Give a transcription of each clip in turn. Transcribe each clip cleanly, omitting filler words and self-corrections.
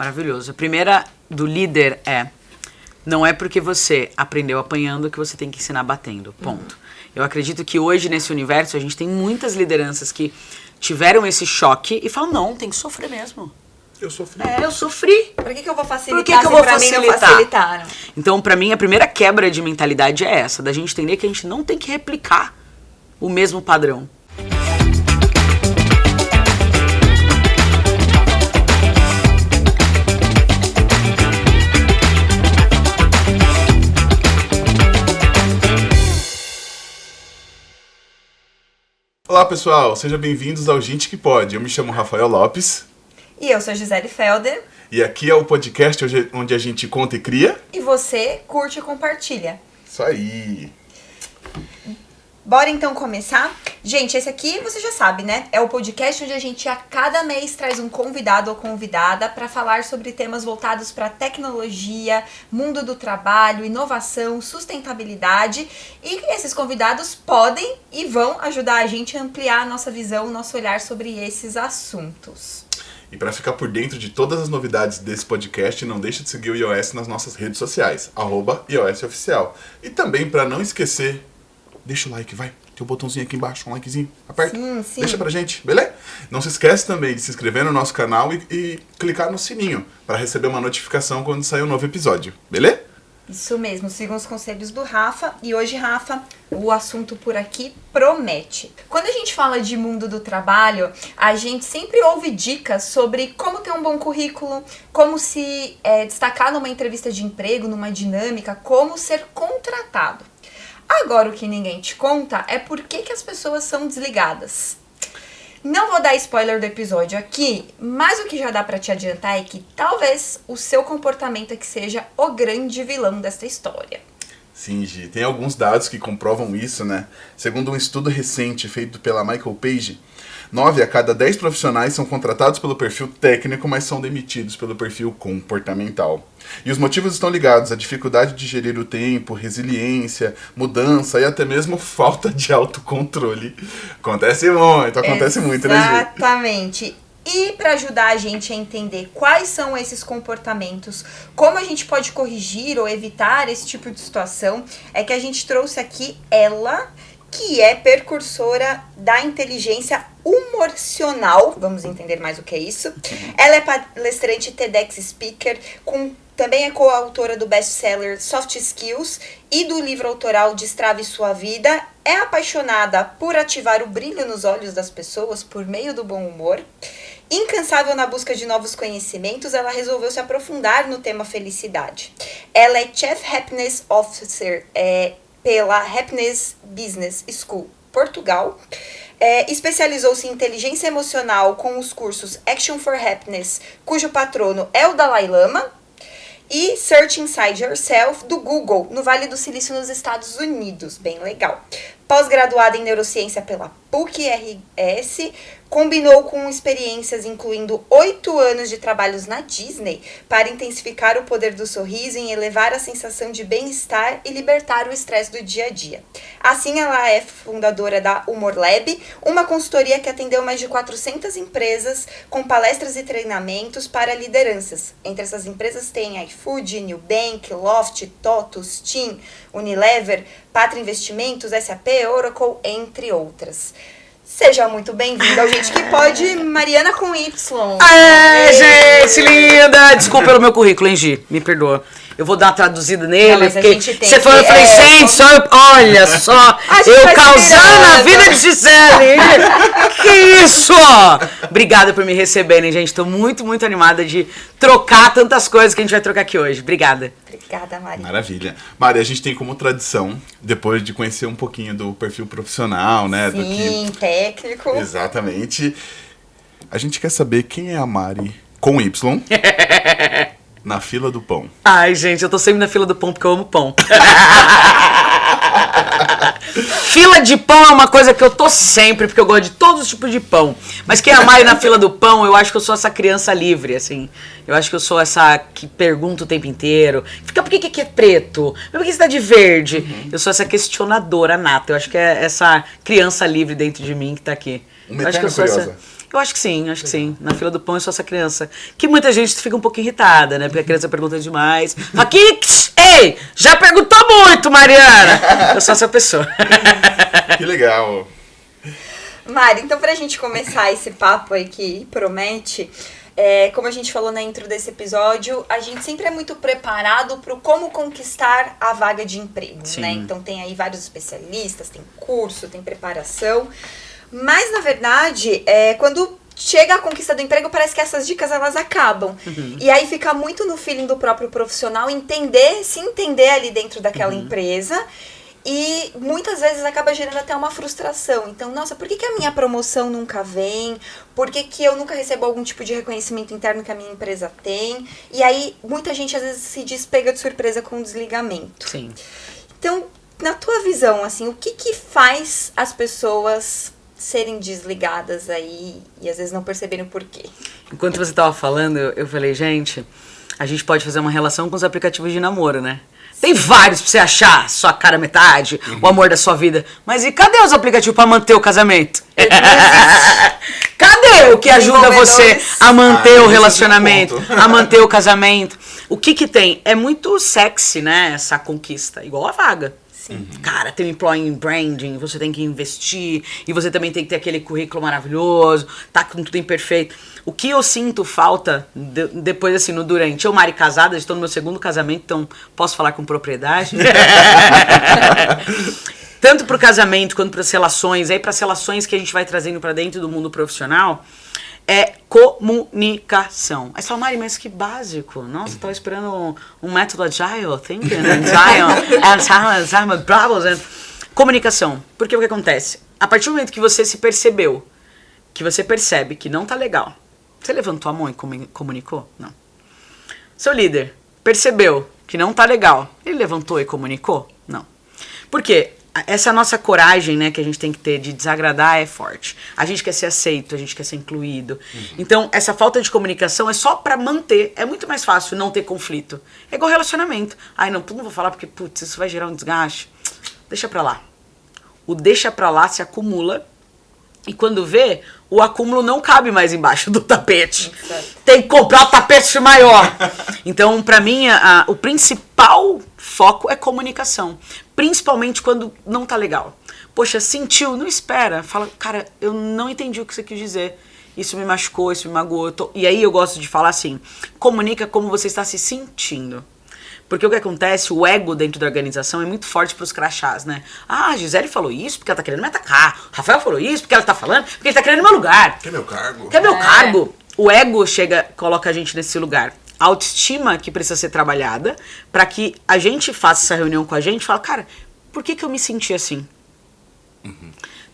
Maravilhoso. A primeira do líder não é porque você aprendeu apanhando que você tem que ensinar batendo, ponto. Eu acredito que hoje nesse universo a gente tem muitas lideranças que tiveram esse choque e falam, não, tem que sofrer mesmo. Eu sofri. Eu sofri. Por que eu vou facilitar? Por que eu vou facilitar? Mim não facilitaram? Então, pra mim, a primeira quebra de mentalidade é essa, da gente entender que a gente não tem que replicar o mesmo padrão. Olá pessoal, sejam bem-vindos ao Gente Que Pode. Eu me chamo Rafael Lopes. E eu sou Gisele Felder. E aqui é o podcast onde a gente conta e cria. E você curte e compartilha. Isso aí. Bora então começar? Gente, esse aqui você já sabe, né? É o podcast onde a gente a cada mês traz um convidado ou convidada para falar sobre temas voltados para tecnologia, mundo do trabalho, inovação, sustentabilidade. E esses convidados podem e vão ajudar a gente a ampliar a nossa visão, o nosso olhar sobre esses assuntos. E para ficar por dentro de todas as novidades desse podcast, não deixe de seguir o iOS nas nossas redes sociais, @iOSOficial. E também, para não esquecer, deixa o like, vai. Tem um botãozinho aqui embaixo, um likezinho. Aperta. Sim. Deixa pra gente, beleza? Não se esquece também de se inscrever no nosso canal e clicar no sininho para receber uma notificação quando sair um novo episódio, beleza? Isso mesmo, sigam os conselhos do Rafa. E hoje, Rafa, o assunto por aqui promete. Quando a gente fala de mundo do trabalho, a gente sempre ouve dicas sobre como ter um bom currículo, como se destacar numa entrevista de emprego, numa dinâmica, como ser contratado. Agora, o que ninguém te conta é por que as pessoas são desligadas. Não vou dar spoiler do episódio aqui, mas o que já dá pra te adiantar é que talvez o seu comportamento é que seja o grande vilão desta história. Sim, Gi, tem alguns dados que comprovam isso, né? Segundo um estudo recente feito pela Michael Page, 9 a cada 10 profissionais são contratados pelo perfil técnico, mas são demitidos pelo perfil comportamental. E os motivos estão ligados à dificuldade de gerir o tempo, resiliência, mudança e até mesmo falta de autocontrole. Acontece muito, né, Gi? Exatamente. E para ajudar a gente a entender quais são esses comportamentos, como a gente pode corrigir ou evitar esse tipo de situação, é que a gente trouxe aqui ela, que é precursora da inteligência humorcional, vamos entender mais o que é isso. Ela é palestrante TEDx Speaker, também é coautora do best-seller Soft Skills e do livro autoral Destrave Sua Vida. É apaixonada por ativar o brilho nos olhos das pessoas por meio do bom humor. Incansável na busca de novos conhecimentos, ela resolveu se aprofundar no tema felicidade. Ela é Chief Happiness Officer pela Happiness Business School, Portugal. Especializou-se em inteligência emocional com os cursos Action for Happiness, cujo patrono é o Dalai Lama, e Search Inside Yourself, do Google, no Vale do Silício, nos Estados Unidos. Bem legal. Pós-graduada em neurociência pela PUC-RS, combinou com experiências incluindo 8 anos de trabalhos na Disney para intensificar o poder do sorriso em elevar a sensação de bem-estar e libertar o estresse do dia a dia. Assim, ela é fundadora da Humor Lab, uma consultoria que atendeu mais de 400 empresas com palestras e treinamentos para lideranças. Entre essas empresas tem iFood, Nubank, Loft, TOTUS, TIM, Unilever, Pátria Investimentos, SAP, Oracle, entre outras. Seja muito bem-vinda ao Gente Que Pode, Mariana com Y. Gente, linda! Desculpa pelo meu currículo, hein, Gi? Me perdoa. Eu vou dar uma traduzida nele. Não, mas a gente tem Você falou, eu falei, gente, olha só, eu causando a vida de Gisele. Que isso? Obrigada por me receberem, gente. Tô muito, muito animada de trocar tantas coisas que a gente vai trocar aqui hoje. Obrigada. Obrigada, Mari. Maravilha. Mari, a gente tem como tradição, depois de conhecer um pouquinho do perfil profissional, né? Sim, técnico. Exatamente. A gente quer saber quem é a Mari com Y na fila do pão. Ai, gente, eu tô sempre na fila do pão porque eu amo pão. Fila de pão é uma coisa que eu tô sempre, porque eu gosto de todos os tipos de pão. Mas quem é a Mari na fila do pão, eu acho que eu sou essa criança livre, assim. Eu acho que eu sou essa que pergunta o tempo inteiro. Fica, por que aqui é preto? Por que você tá de verde? Eu sou essa questionadora nata. Eu acho que é essa criança livre dentro de mim que tá aqui. Uma Eu acho que eterna eu sou curiosa. essa... Eu acho que sim, acho que sim. Na fila do pão eu sou essa criança. Que muita gente fica um pouco irritada, né? Porque a criança pergunta demais. Aqui, ei, já perguntou muito, Mariana! Eu sou essa pessoa. Que legal. Mari, então pra gente começar esse papo aí que promete, como a gente falou na intro desse episódio, a gente sempre é muito preparado pro como conquistar a vaga de emprego, Sim. né? Então tem aí vários especialistas, tem curso, tem preparação, mas na verdade, quando chega a conquista do emprego, parece que essas dicas elas acabam. E aí fica muito no feeling do próprio profissional se entender ali dentro daquela empresa. E muitas vezes acaba gerando até uma frustração. Então, nossa, por que a minha promoção nunca vem? Por que eu nunca recebo algum tipo de reconhecimento interno que a minha empresa tem? E aí, muita gente às vezes se despega de surpresa com o desligamento. Sim. Então, na tua visão, assim, o que faz as pessoas serem desligadas aí e às vezes não perceberem o porquê? Enquanto você tava falando, eu falei, gente, a gente pode fazer uma relação com os aplicativos de namoro, né? Tem vários pra você achar sua cara metade, o amor da sua vida. Mas e cadê os aplicativos pra manter o casamento? Cadê o que ajuda você a manter o relacionamento, a manter o casamento? O que tem? É muito sexy, né, essa conquista. Igual a vaga. Sim. Cara, tem um employee branding, você tem que investir, e você também tem que ter aquele currículo maravilhoso, tá com tudo imperfeito. O que eu sinto falta, depois assim, no durante, eu, Mari, casada, estou no meu segundo casamento, então posso falar com propriedade. Tanto pro casamento quanto pras relações, aí pras relações que a gente vai trazendo pra dentro do mundo profissional, é comunicação. Aí você fala, Mari, mas que básico. Nossa, eu tava esperando um método agile, thinking, agile problems. Comunicação. Porque o que acontece? A partir do momento que você se percebeu, que você percebe que não tá legal, você levantou a mão e comunicou? Não. Seu líder percebeu que não tá legal, ele levantou e comunicou? Não. Por quê? Essa nossa coragem, né, que a gente tem que ter de desagradar é forte. A gente quer ser aceito, a gente quer ser incluído. Então, essa falta de comunicação é só pra manter. É muito mais fácil não ter conflito. É igual relacionamento. Ai, não vou falar porque, putz, isso vai gerar um desgaste. Deixa pra lá. O deixa pra lá se acumula. E quando vê, o acúmulo não cabe mais embaixo do tapete. Certo. Tem que comprar o tapete maior. Então, pra mim, o principal foco é comunicação. Principalmente quando não tá legal. Poxa, sentiu, não espera. Fala, cara, eu não entendi o que você quis dizer. Isso me machucou, isso me magoou. E aí eu gosto de falar assim, comunica como você está se sentindo. Porque o que acontece, o ego dentro da organização é muito forte pros crachás, né? Ah, a Gisele falou isso porque ela tá querendo me atacar. O Rafael falou isso porque ela tá falando, porque ele tá querendo meu lugar. Quer meu cargo? Quer meu cargo? O ego coloca a gente nesse lugar. A autoestima que precisa ser trabalhada para que a gente faça essa reunião com a gente e fala, cara, por que eu me senti assim?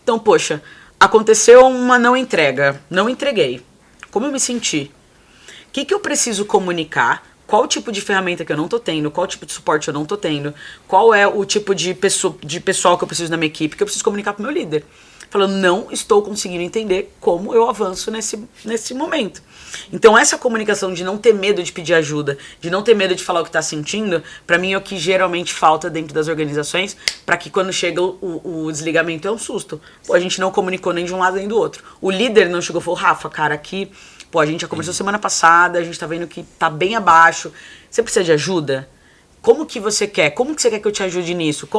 Então, poxa, aconteceu uma não entrega, não entreguei. Como eu me senti? O que eu preciso comunicar? Qual o tipo de ferramenta que eu não tô tendo? Qual o tipo de suporte eu não tô tendo? Qual é o tipo de pessoal que eu preciso na minha equipe? Que eu preciso comunicar pro meu líder. Falando, não estou conseguindo entender como eu avanço nesse momento. Então essa comunicação de não ter medo de pedir ajuda, de não ter medo de falar o que tá sentindo, pra mim é o que geralmente falta dentro das organizações, pra que quando chega o desligamento é um susto. Pô, a gente não comunicou nem de um lado nem do outro. O líder não chegou e falou, Rafa, cara, aqui, pô, a gente já conversou semana passada, a gente tá vendo que tá bem abaixo, você precisa de ajuda? Como que você quer? Como que você quer que eu te ajude nisso?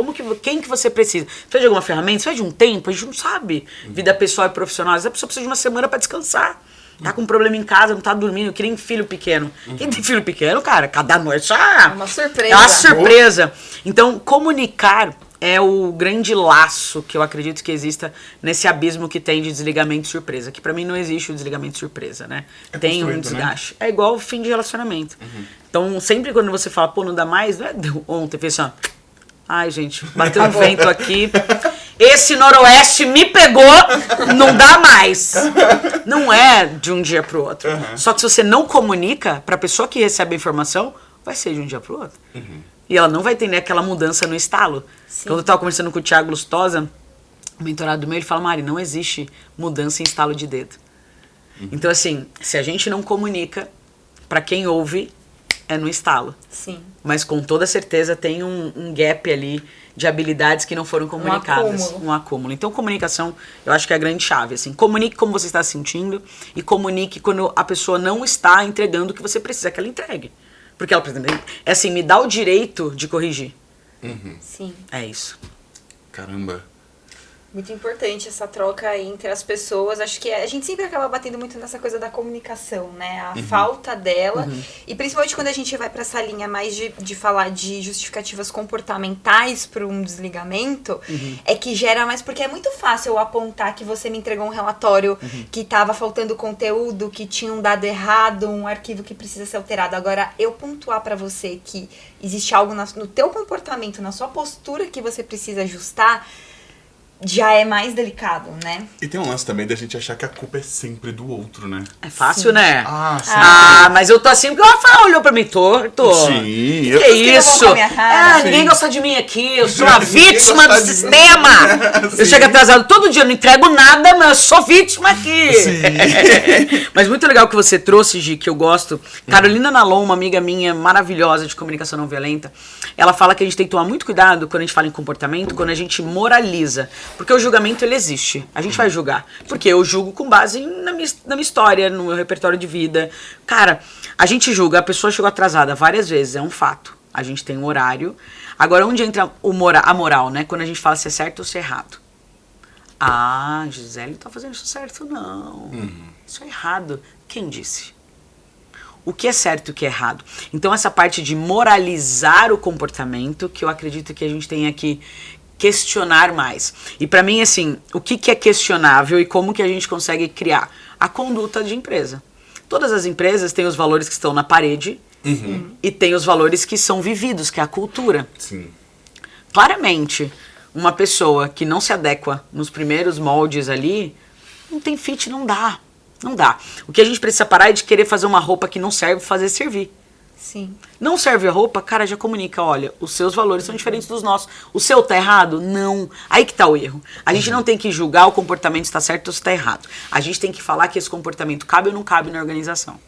Quem que você precisa? Você precisa de alguma ferramenta? Você precisa de um tempo? A gente não sabe. Vida pessoal e profissional. Às vezes a pessoa precisa de uma semana pra descansar. Tá com um problema em casa, não tá dormindo, que nem filho pequeno. Quem tem filho pequeno, cara, cada noite É uma surpresa. é uma surpresa. Então, comunicar é o grande laço que eu acredito que exista nesse abismo que tem de desligamento e surpresa. Que pra mim não existe o desligamento e surpresa, né? Tem um desgaste. Né? É igual o fim de relacionamento. Então, sempre quando você fala, pô, não dá mais, né? Ontem fez assim, ó. Ai, gente, bateu um vento aqui. Esse noroeste me pegou, não dá mais. Não é de um dia pro outro. Só que se você não comunica pra pessoa que recebe a informação, vai ser de um dia pro outro. E ela não vai entender aquela mudança no estalo. Sim. Quando eu tava conversando com o Thiago Lustosa, o mentorado meu, ele fala, Mari, não existe mudança em estalo de dedo. Então, assim, se a gente não comunica, pra quem ouve, é no estalo. Sim. Mas com toda certeza tem um gap ali de habilidades que não foram comunicadas. Um acúmulo. Então, comunicação, eu acho que é a grande chave. Assim, comunique como você está se sentindo e comunique quando a pessoa não está entregando o que você precisa que ela entregue. Porque ela, por exemplo, é assim, me dá o direito de corrigir. Sim. É isso. Caramba. Muito importante essa troca entre as pessoas. Acho que a gente sempre acaba batendo muito nessa coisa da comunicação, né? A falta dela. E principalmente quando a gente vai para essa linha mais de falar de justificativas comportamentais para um desligamento, é que gera mais... Porque é muito fácil eu apontar que você me entregou um relatório que estava faltando conteúdo, que tinha um dado errado, um arquivo que precisa ser alterado. Agora, eu pontuar para você que existe algo no teu comportamento, na sua postura que você precisa ajustar, já é mais delicado, né? E tem um lance também da gente achar que a culpa é sempre do outro, né? É fácil, né? Sim. Mas eu tô assim porque o Rafael olhou pra mim torto. Sim. Que é isso? Ninguém gosta de mim aqui. Eu sou a vítima do sistema. Eu chego atrasado todo dia, eu não entrego nada, mas eu sou vítima aqui. Sim. Mas muito legal que você trouxe, Gi, que eu gosto. Carolina Nalon, uma amiga minha maravilhosa de comunicação não violenta, ela fala que a gente tem que tomar muito cuidado quando a gente fala em comportamento, quando a gente moraliza. Porque o julgamento, ele existe. A gente vai julgar. Porque eu julgo com base na minha história, no meu repertório de vida. Cara, a gente julga. A pessoa chegou atrasada várias vezes, é um fato. A gente tem um horário. Agora, onde entra a moral, né? Quando a gente fala se é certo ou se é errado. Ah, Gisele não tá fazendo isso certo, não. Isso é errado. Quem disse? O que é certo e o que é errado? Então, essa parte de moralizar o comportamento, que eu acredito que a gente tem aqui questionar mais. E pra mim, assim, o que é questionável e como que a gente consegue criar? A conduta de empresa. Todas as empresas têm os valores que estão na parede e tem os valores que são vividos, que é a cultura. Sim. Claramente, uma pessoa que não se adequa nos primeiros moldes ali, não tem fit, não dá. Não dá. O que a gente precisa parar é de querer fazer uma roupa que não serve, fazer servir. Sim. Não serve a roupa, cara, já comunica, olha, os seus valores são diferentes dos nossos. O seu tá errado? Não. Aí que tá o erro. A gente não tem que julgar o comportamento se tá certo ou se tá errado. A gente tem que falar que esse comportamento cabe ou não cabe na organização.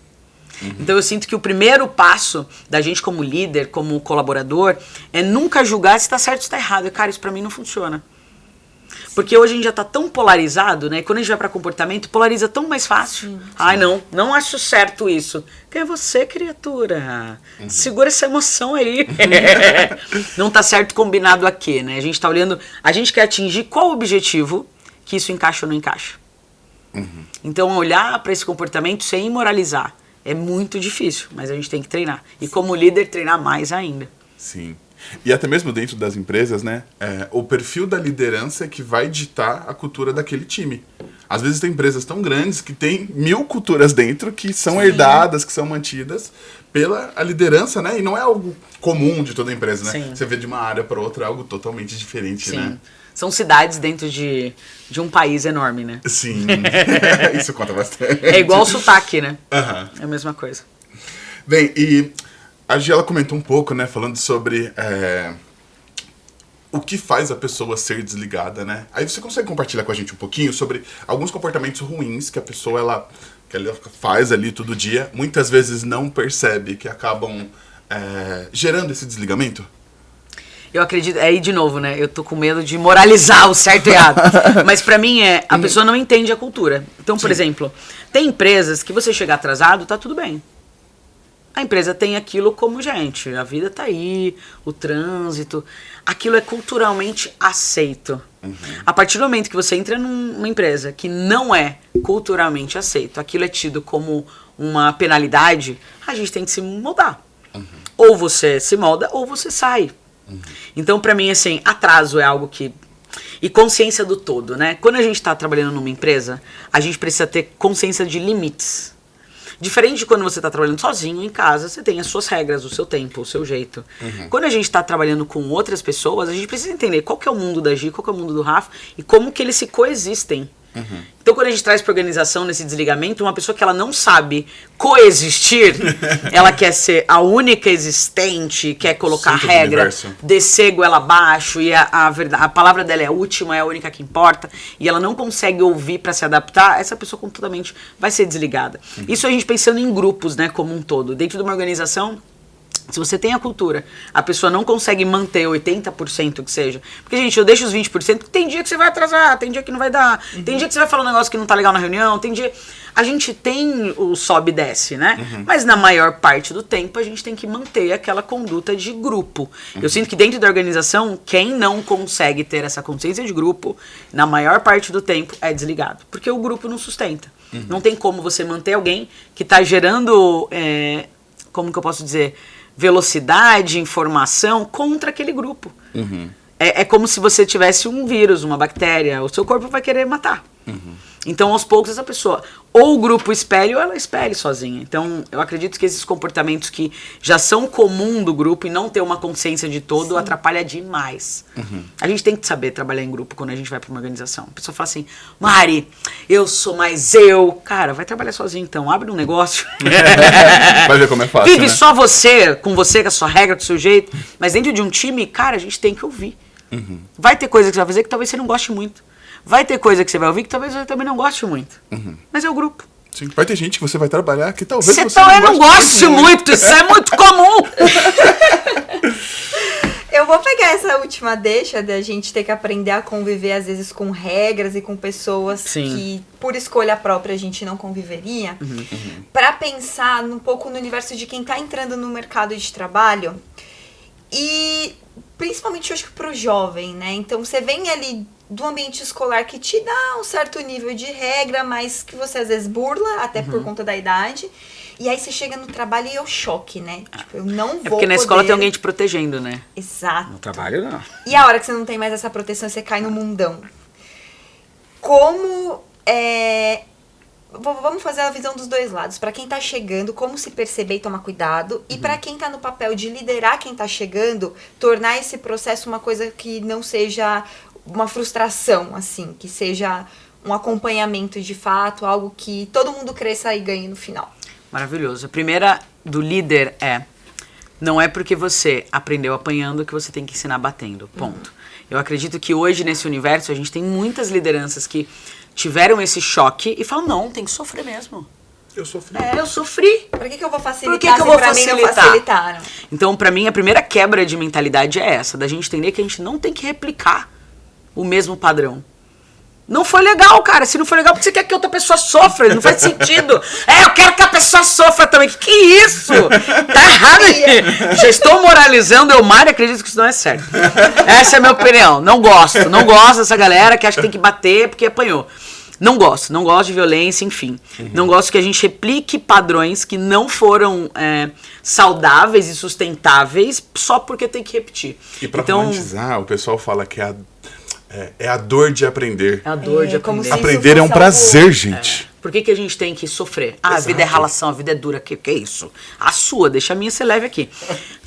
Então eu sinto que o primeiro passo da gente como líder, como colaborador, é nunca julgar se tá certo ou se tá errado. E, cara, isso pra mim não funciona. Porque hoje a gente já tá tão polarizado, né? Quando a gente vai pra comportamento, polariza tão mais fácil. Ai, não acho certo isso. Quem é você, criatura? Segura essa emoção aí. Não tá certo combinado a quê, né? A gente tá olhando, a gente quer atingir qual objetivo que isso encaixa ou não encaixa. Então, olhar pra esse comportamento sem moralizar é muito difícil, mas a gente tem que treinar. E como líder, treinar mais ainda. Sim. E até mesmo dentro das empresas, né? O perfil da liderança é que vai ditar a cultura daquele time. Às vezes tem empresas tão grandes que tem 1000 culturas dentro que são herdadas, que são mantidas pela a liderança, né? E não é algo comum de toda empresa, né? Sim. Você vê de uma área para outra algo totalmente diferente, né? São cidades dentro de um país enorme, né? Sim. Isso conta bastante. É igual o sotaque, né? Uhum. É a mesma coisa. Bem, e a Gi, ela comentou um pouco, né? Falando sobre o que faz a pessoa ser desligada, né? Aí você consegue compartilhar com a gente um pouquinho sobre alguns comportamentos ruins que a pessoa, que ela faz ali todo dia, muitas vezes não percebe, que acabam gerando esse desligamento? Eu acredito, aí de novo, né? Eu tô com medo de moralizar o certo e errado. Mas pra mim a pessoa não entende a cultura. Então, por exemplo, tem empresas que você chegar atrasado, tá tudo bem. A empresa tem aquilo como, gente, a vida tá aí, o trânsito, aquilo é culturalmente aceito. A partir do momento que você entra numa empresa que não é culturalmente aceito, aquilo é tido como uma penalidade, a gente tem que se moldar. Ou você se molda, ou você sai. Então, pra mim, assim, atraso é algo que... E consciência do todo, né? Quando a gente tá trabalhando numa empresa, a gente precisa ter consciência de limites. Diferente de quando você tá trabalhando sozinho em casa, você tem as suas regras, o seu tempo, o seu jeito. Quando a gente tá trabalhando com outras pessoas, a gente precisa entender qual que é o mundo da Gi, qual que é o mundo do Rafa e como que eles se coexistem. Então, quando a gente traz pra organização nesse desligamento, uma pessoa que ela não sabe coexistir, ela quer ser a única existente, quer colocar regra, descer goela abaixo, e a palavra dela é a última, é a única que importa, e ela não consegue ouvir pra se adaptar, essa pessoa completamente vai ser desligada. Isso a gente pensando em grupos, né, como um todo. Dentro de uma organização, Se você tem a cultura, a pessoa não consegue manter 80% que seja. Porque, gente, eu deixo os 20%, porque tem dia que você vai atrasar, tem dia que não vai dar, tem dia que você vai falar um negócio que não tá legal na reunião, tem dia... A gente tem o sobe e desce, né? Mas na maior parte do tempo a gente tem que manter aquela conduta de grupo. Eu sinto que dentro da organização, quem não consegue ter essa consciência de grupo, na maior parte do tempo, é desligado. Porque o grupo não sustenta. Não tem como você manter alguém que tá gerando, como que eu posso dizer... velocidade, informação contra aquele grupo. É como se você tivesse um vírus, uma bactéria, o seu corpo vai querer matar. Então, aos poucos, essa pessoa, ou o grupo espelhe, ou ela espelhe sozinha. Então, eu acredito que esses comportamentos que já são comum do grupo e não ter uma consciência de todo, atrapalha demais. A gente tem que saber trabalhar em grupo quando a gente vai para uma organização. A pessoa fala assim, Mari, eu sou mais eu. Cara, vai trabalhar sozinho então, abre um negócio. Vai ver como é fácil, Vive né? só você, com a sua regra, com o seu jeito. Mas dentro de um time, cara, a gente tem que ouvir. Vai ter coisa que você vai fazer que talvez você não goste muito. Vai ter coisa que você vai ouvir que talvez você também não goste muito. Mas é o grupo. Sim. Vai ter gente que você vai trabalhar que talvez Você você talvez não goste muito, isso é muito comum. Eu vou pegar essa última deixa da gente ter que aprender a conviver, às vezes, com regras e com pessoas que, por escolha própria, a gente não conviveria, pra pensar um pouco no universo de quem tá entrando no mercado de trabalho e, principalmente, eu acho que pro jovem, né? Então, você vem ali do ambiente escolar que te dá um certo nível de regra, mas que você, às vezes, burla, até por conta da idade. E aí você chega no trabalho e é o choque, né? Tipo, eu não vou porque na escola tem alguém te protegendo, né? Exato. No trabalho, não. E a hora que você não tem mais essa proteção, você cai no mundão. Como vamos fazer a visão dos dois lados. Pra quem tá chegando, como se perceber e tomar cuidado. E pra quem tá no papel de liderar quem tá chegando, tornar esse processo uma coisa que não seja uma frustração, assim. Que seja um acompanhamento de fato, algo que todo mundo cresça e ganhe no final. Maravilhoso. A primeira do líder não é porque você aprendeu apanhando que você tem que ensinar batendo. Ponto. Eu acredito que hoje, nesse universo, a gente tem muitas lideranças que tiveram esse choque e falam, não, tem que sofrer mesmo. Eu sofri. Eu sofri. Pra que eu vou facilitar? Por que eu vou pra mim não facilitar? facilitaram? Então, pra mim, a primeira quebra de mentalidade é essa, da gente entender que a gente não tem que replicar o mesmo padrão. Não foi legal, cara. Se não foi legal, porque você quer que outra pessoa sofra. Não faz sentido. Eu quero que a pessoa sofra também. Que isso? Tá errado aí. Já estou moralizando. Eu, Mari, acredito que isso não é certo. Essa é a minha opinião. Não gosto. Não gosto dessa galera que acha que tem que bater porque apanhou. Não gosto. Não gosto de violência, enfim. Não gosto que a gente replique padrões que não foram saudáveis e sustentáveis só porque tem que repetir. E pra romantizar, o pessoal fala que é a dor de aprender. É a dor de como aprender. se Aprender é um prazer, gente. Por que a gente tem que sofrer? A vida é ralação, a vida é dura. Que é isso? A sua, deixa a minha ser leve aqui.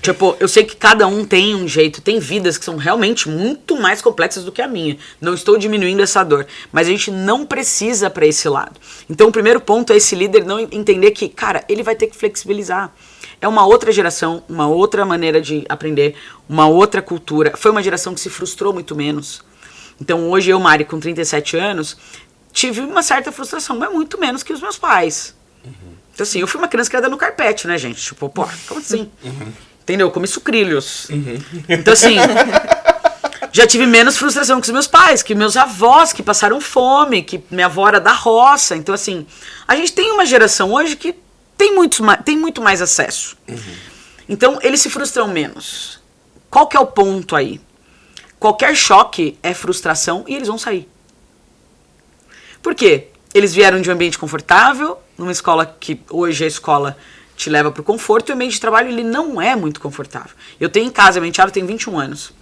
Tipo, eu sei que cada um tem um jeito, tem vidas que são realmente muito mais complexas do que a minha. Não estou diminuindo essa dor, mas a gente não precisa pra esse lado. Então, o primeiro ponto é esse líder não entender que, cara, ele vai ter que flexibilizar. É uma outra geração, uma outra maneira de aprender, uma outra cultura. Foi uma geração que se frustrou muito menos. Então, hoje eu, Mari, com 37 anos, tive uma certa frustração, mas muito menos que os meus pais. Então, assim, eu fui uma criança criada no carpete, né, gente? Tipo, pô, como assim? Entendeu? Eu comi sucrilhos. Então, assim, já tive menos frustração que os meus pais, que meus avós, que passaram fome, que minha avó era da roça. Então, assim, a gente tem uma geração hoje que tem muito mais acesso. Então, eles se frustram menos. Qual que é o ponto aí? Qualquer choque é frustração e eles vão sair. Por quê? Eles vieram de um ambiente confortável, numa escola que hoje a escola te leva para o conforto, e o ambiente de trabalho ele não é muito confortável. Eu tenho em casa, meu enteado tem 21 anos.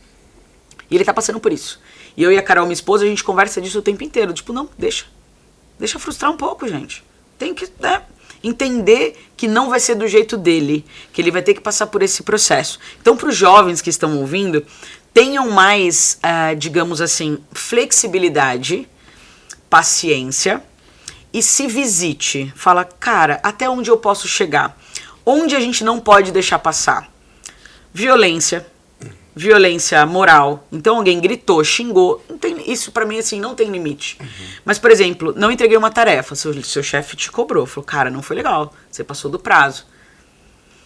E ele tá passando por isso. E eu e a Carol, minha esposa, a gente conversa disso o tempo inteiro. Tipo, não, deixa frustrar um pouco, gente. Tem que entender que não vai ser do jeito dele, que ele vai ter que passar por esse processo. Então, para os jovens que estão ouvindo, tenham mais, digamos assim, flexibilidade, paciência e se visite. Fala, cara, até onde eu posso chegar? Onde a gente não pode deixar passar? Violência moral. Então alguém gritou, xingou. Não tem, isso pra mim, assim, não tem limite. Mas, por exemplo, não entreguei uma tarefa. Seu chefe te cobrou. Falou, cara, não foi legal. Você passou do prazo.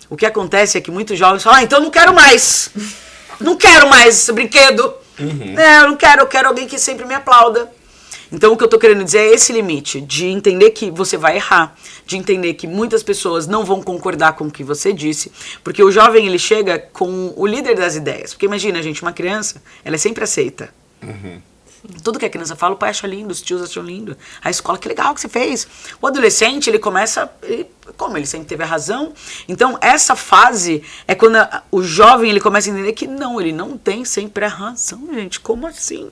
O que acontece é que muitos jovens falam, então não quero mais. Não quero mais esse brinquedo. Eu não quero, eu quero alguém que sempre me aplauda. Então o que eu tô querendo dizer é esse limite, de entender que você vai errar, de entender que muitas pessoas não vão concordar com o que você disse, porque o jovem, ele chega com o líder das ideias. Porque imagina, gente, uma criança, ela é sempre aceita. Tudo que a criança fala, o pai acha lindo, os tios acham lindo, a escola, que legal que você fez. O adolescente, ele começa, como ele sempre teve a razão. Então essa fase é quando o jovem, ele começa a entender que não, ele não tem sempre a razão, gente, como assim?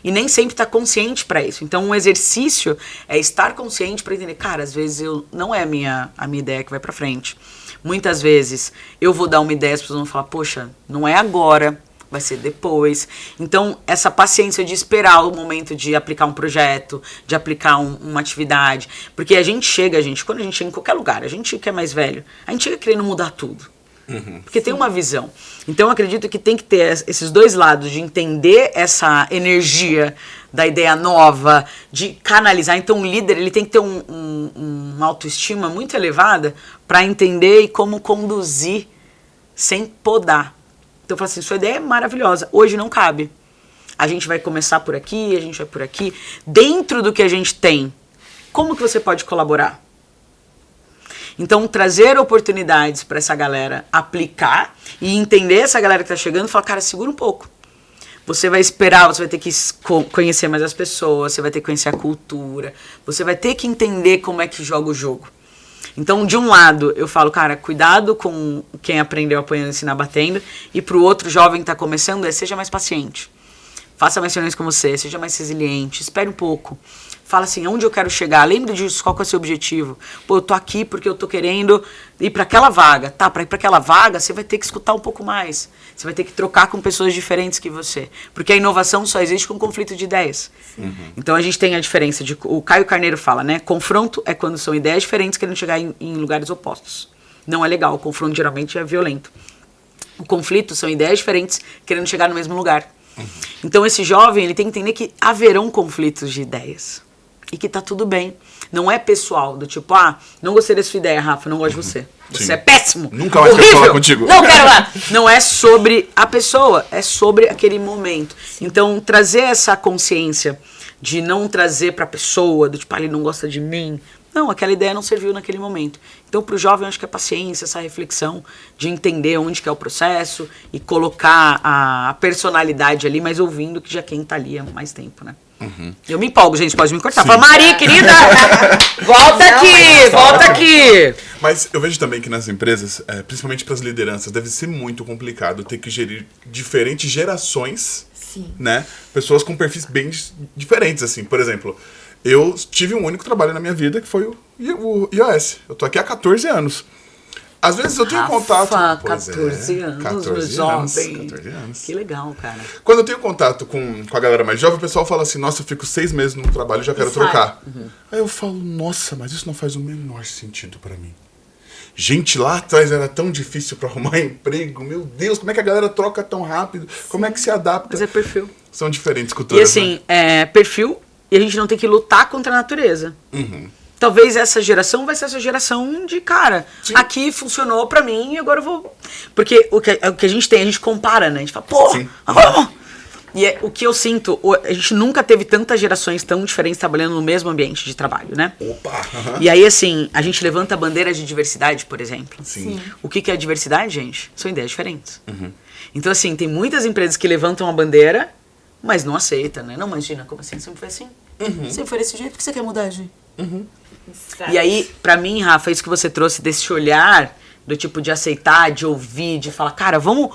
E nem sempre está consciente para isso. Então, um exercício é estar consciente para entender, cara, às vezes não é a minha ideia que vai para frente. Muitas vezes eu vou dar uma ideia, as pessoas vão falar, poxa, não é agora, vai ser depois. Então, essa paciência de esperar o momento de aplicar um projeto, de aplicar uma atividade. Porque quando a gente chega em qualquer lugar, a gente que é mais velho, a gente chega querendo mudar tudo. Porque tem uma visão. Então eu acredito que tem que ter esses dois lados, de entender essa energia da ideia nova, de canalizar. Então o líder, ele tem que ter uma autoestima muito elevada para entender e como conduzir sem podar. Então eu falo assim, sua ideia é maravilhosa, hoje não cabe. A gente vai começar por aqui, a gente vai por aqui. Dentro do que a gente tem, como que você pode colaborar? Então, trazer oportunidades para essa galera aplicar e entender essa galera que está chegando e falar, cara, segura um pouco. Você vai esperar, você vai ter que conhecer mais as pessoas, você vai ter que conhecer a cultura, você vai ter que entender como é que joga o jogo. Então, de um lado, eu falo, cara, cuidado com quem aprendeu apanhando, ensinar batendo, e pro outro jovem que está começando, seja mais paciente. Faça mais reuniões com você, seja mais resiliente, espere um pouco. Fala assim, onde eu quero chegar? Lembre disso, qual que é o seu objetivo? Pô, eu tô aqui porque eu tô querendo ir para aquela vaga. Tá, para ir para aquela vaga, você vai ter que escutar um pouco mais. Você vai ter que trocar com pessoas diferentes que você. Porque a inovação só existe com conflito de ideias. Então a gente tem a diferença de... O Caio Carneiro fala, né? Confronto é quando são ideias diferentes querendo chegar em lugares opostos. Não é legal, o confronto geralmente é violento. O conflito são ideias diferentes querendo chegar no mesmo lugar. Então esse jovem, ele tem que entender que haverão conflitos de ideias. E que tá tudo bem. Não é pessoal, do tipo, não gostei da sua ideia, Rafa, não gosto de você. Você é péssimo. Nunca mais quero falar contigo. Não quero lá. Não é sobre a pessoa, é sobre aquele momento. Então, trazer essa consciência de não trazer pra pessoa, do tipo, ele não gosta de mim. Não, aquela ideia não serviu naquele momento. Então, pro jovem, eu acho que é paciência, essa reflexão de entender onde que é o processo e colocar a personalidade ali, mas ouvindo que já quem tá ali há mais tempo, né? Eu me empolgo, gente, pode me cortar. Fala, Mari, querida, volta aqui. Mas eu vejo também que nas empresas, principalmente para as lideranças, deve ser muito complicado ter que gerir diferentes gerações, né? Pessoas com perfis bem diferentes, assim. Por exemplo, eu tive um único trabalho na minha vida que foi o iOS. Eu tô aqui há 14 anos. Às vezes eu tenho contato... 14 anos, 14 anos. Que legal, cara. Quando eu tenho contato com a galera mais jovem, o pessoal fala assim, nossa, eu fico 6 meses no trabalho e já quero trocar. Aí eu falo, nossa, mas isso não faz o menor sentido pra mim. Gente, lá atrás era tão difícil pra arrumar emprego. Meu Deus, como é que a galera troca tão rápido? Como é que se adapta? Mas é perfil. São diferentes culturas, e assim, né? Perfil, e a gente não tem que lutar contra a natureza. Talvez essa geração vai ser essa geração de, cara, aqui funcionou pra mim e agora eu vou... Porque o que a gente tem, a gente compara, né? A gente fala, E o que eu sinto, a gente nunca teve tantas gerações tão diferentes trabalhando no mesmo ambiente de trabalho, né? E aí, assim, a gente levanta a bandeira de diversidade, por exemplo. O que é diversidade, gente? São ideias diferentes. Então, assim, tem muitas empresas que levantam a bandeira, mas não aceitam, né? Não, imagina, como assim? Sempre foi assim? Sempre foi desse jeito, por que você quer mudar, gente? E aí, pra mim, Rafa, isso que você trouxe desse olhar, do tipo de aceitar, de ouvir, de falar, cara, vamos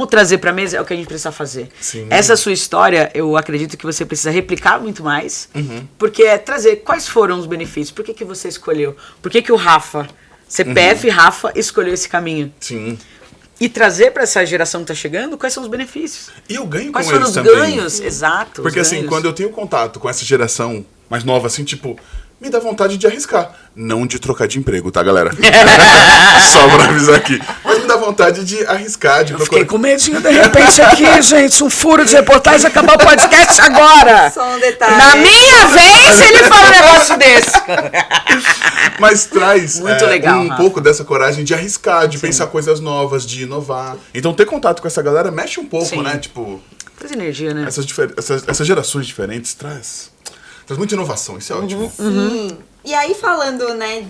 trazer pra mesa, é o que a gente precisa fazer. Essa sua história, eu acredito que você precisa replicar muito mais, porque é trazer quais foram os benefícios, por que você escolheu, por que o Rafa, CPF Rafa, escolheu esse caminho. E trazer pra essa geração que tá chegando, quais são os benefícios. E eu ganho quais com eles também. Quais foram os ganhos, exato. Porque assim, quando eu tenho contato com essa geração mais nova, assim, tipo... me dá vontade de arriscar. Não de trocar de emprego, tá, galera? Só pra avisar aqui. Mas me dá vontade de arriscar, de Fiquei com medinho de repente aqui, gente, um furo de reportagem, acabar o podcast agora. Só um detalhe. Na minha vez, ele fala um negócio desse. Mas traz Muito legal, um Rafa. pouco dessa coragem de arriscar, de pensar coisas novas, de inovar. Então ter contato com essa galera mexe um pouco, Sim. né? Tipo, Traz energia, né? essas gerações diferentes traz muita inovação, isso é ótimo. Sim. E aí, falando, né,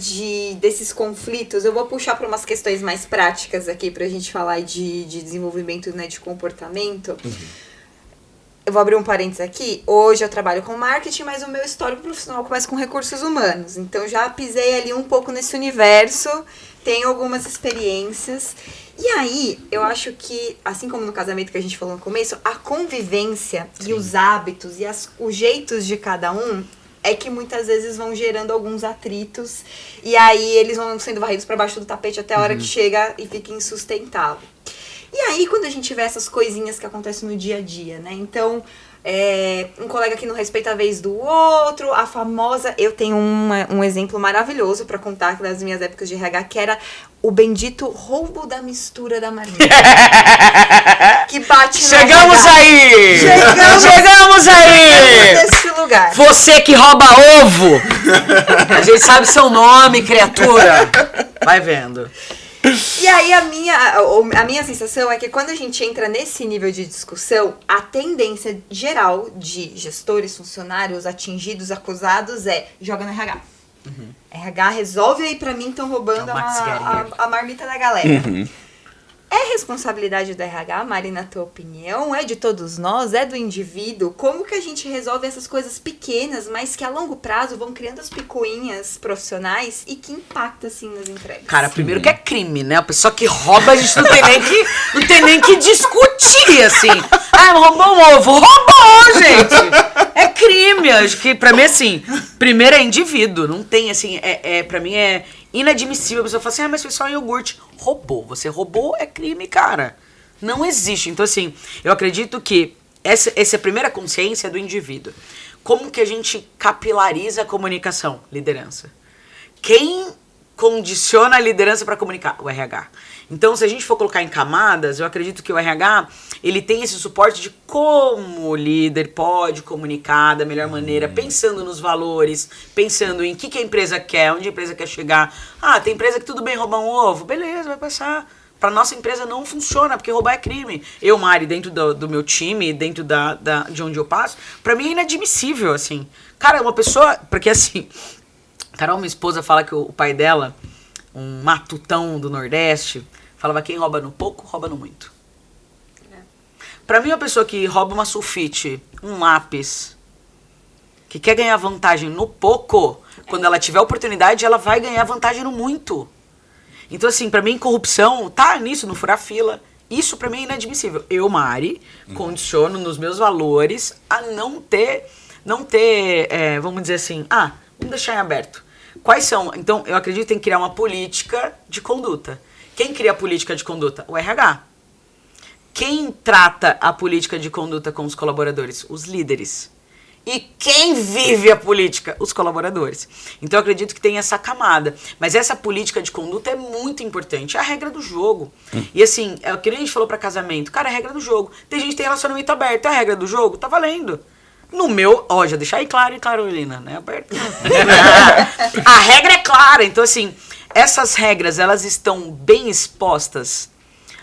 desses conflitos, eu vou puxar para umas questões mais práticas aqui pra gente falar de desenvolvimento, né, de comportamento. Eu vou abrir um parênteses aqui. Hoje eu trabalho com marketing, mas o meu histórico profissional começa com recursos humanos. Então já pisei ali um pouco nesse universo, tenho algumas experiências. E aí, eu acho que, assim como no casamento que a gente falou no começo, a convivência e os hábitos e os jeitos de cada um é que muitas vezes vão gerando alguns atritos e aí eles vão sendo varridos para baixo do tapete até a hora que chega e fica insustentável. E aí, quando a gente vê essas coisinhas que acontecem no dia a dia, né? Então, um colega que não respeita a vez do outro, a famosa... Eu tenho um exemplo maravilhoso pra contar das minhas épocas de RH, que era o bendito roubo da mistura da marmita. Que bate no Chegamos RH. aí! Chegamos aí! nesse lugar. Você que rouba ovo! A gente sabe seu nome, criatura. Vai vendo. E aí a minha sensação é que quando a gente entra nesse nível de discussão, a tendência geral de gestores, funcionários, atingidos, acusados joga no RH. RH resolve aí pra mim, estão roubando a marmita da galera. É responsabilidade do RH, Mari, na tua opinião? É de todos nós? É do indivíduo? Como que a gente resolve essas coisas pequenas, mas que a longo prazo vão criando as picuinhas profissionais e que impactam, assim, nas entregas? Cara, primeiro que é crime, né? A pessoa que rouba, a gente não tem nem que discutir, assim. Ah, roubou um ovo. Roubou, gente! É crime. Acho que, pra mim, assim, primeiro é indivíduo. Não tem, assim, pra mim é inadmissível. A pessoa fala assim, mas foi só um iogurte. Roubou. Você roubou, é crime, cara. Não existe. Então, assim, eu acredito que essa é a primeira consciência do indivíduo. Como que a gente capilariza a comunicação? Liderança. Quem condiciona a liderança para comunicar? O RH. Então, se a gente for colocar em camadas, eu acredito que o RH, ele tem esse suporte de como o líder pode comunicar da melhor maneira, pensando nos valores, pensando em o que a empresa quer, onde a empresa quer chegar. Ah, tem empresa que tudo bem roubar um ovo? Beleza, vai passar. Para nossa empresa não funciona, porque roubar é crime. Eu, Mari, dentro do meu time, dentro de onde eu passo, para mim é inadmissível, assim. Cara, uma pessoa... Porque, assim, Carol, minha esposa, fala que o pai dela, um matutão do Nordeste, falava quem rouba no pouco, rouba no muito. Pra mim, uma pessoa que rouba uma sulfite, um lápis, que quer ganhar vantagem no pouco, quando ela tiver oportunidade, ela vai ganhar vantagem no muito. Então, assim, pra mim, corrupção tá nisso, no furar fila. Isso pra mim é inadmissível. Eu, Mari, condiciono nos meus valores a não ter vamos dizer assim, vamos deixar em aberto. Quais são? Então, eu acredito que tem que criar uma política de conduta. Quem cria a política de conduta? O RH. Quem trata a política de conduta com os colaboradores? Os líderes. E quem vive a política? Os colaboradores. Então eu acredito que tem essa camada. Mas essa política de conduta é muito importante. É a regra do jogo. E assim, é o que a gente falou pra casamento. Cara, é a regra do jogo. Tem gente que tem relacionamento aberto. É a regra do jogo? Tá valendo. No meu... já deixar aí claro, Carolina, né? Aberto. A regra é clara. Então assim, essas regras, elas estão bem expostas.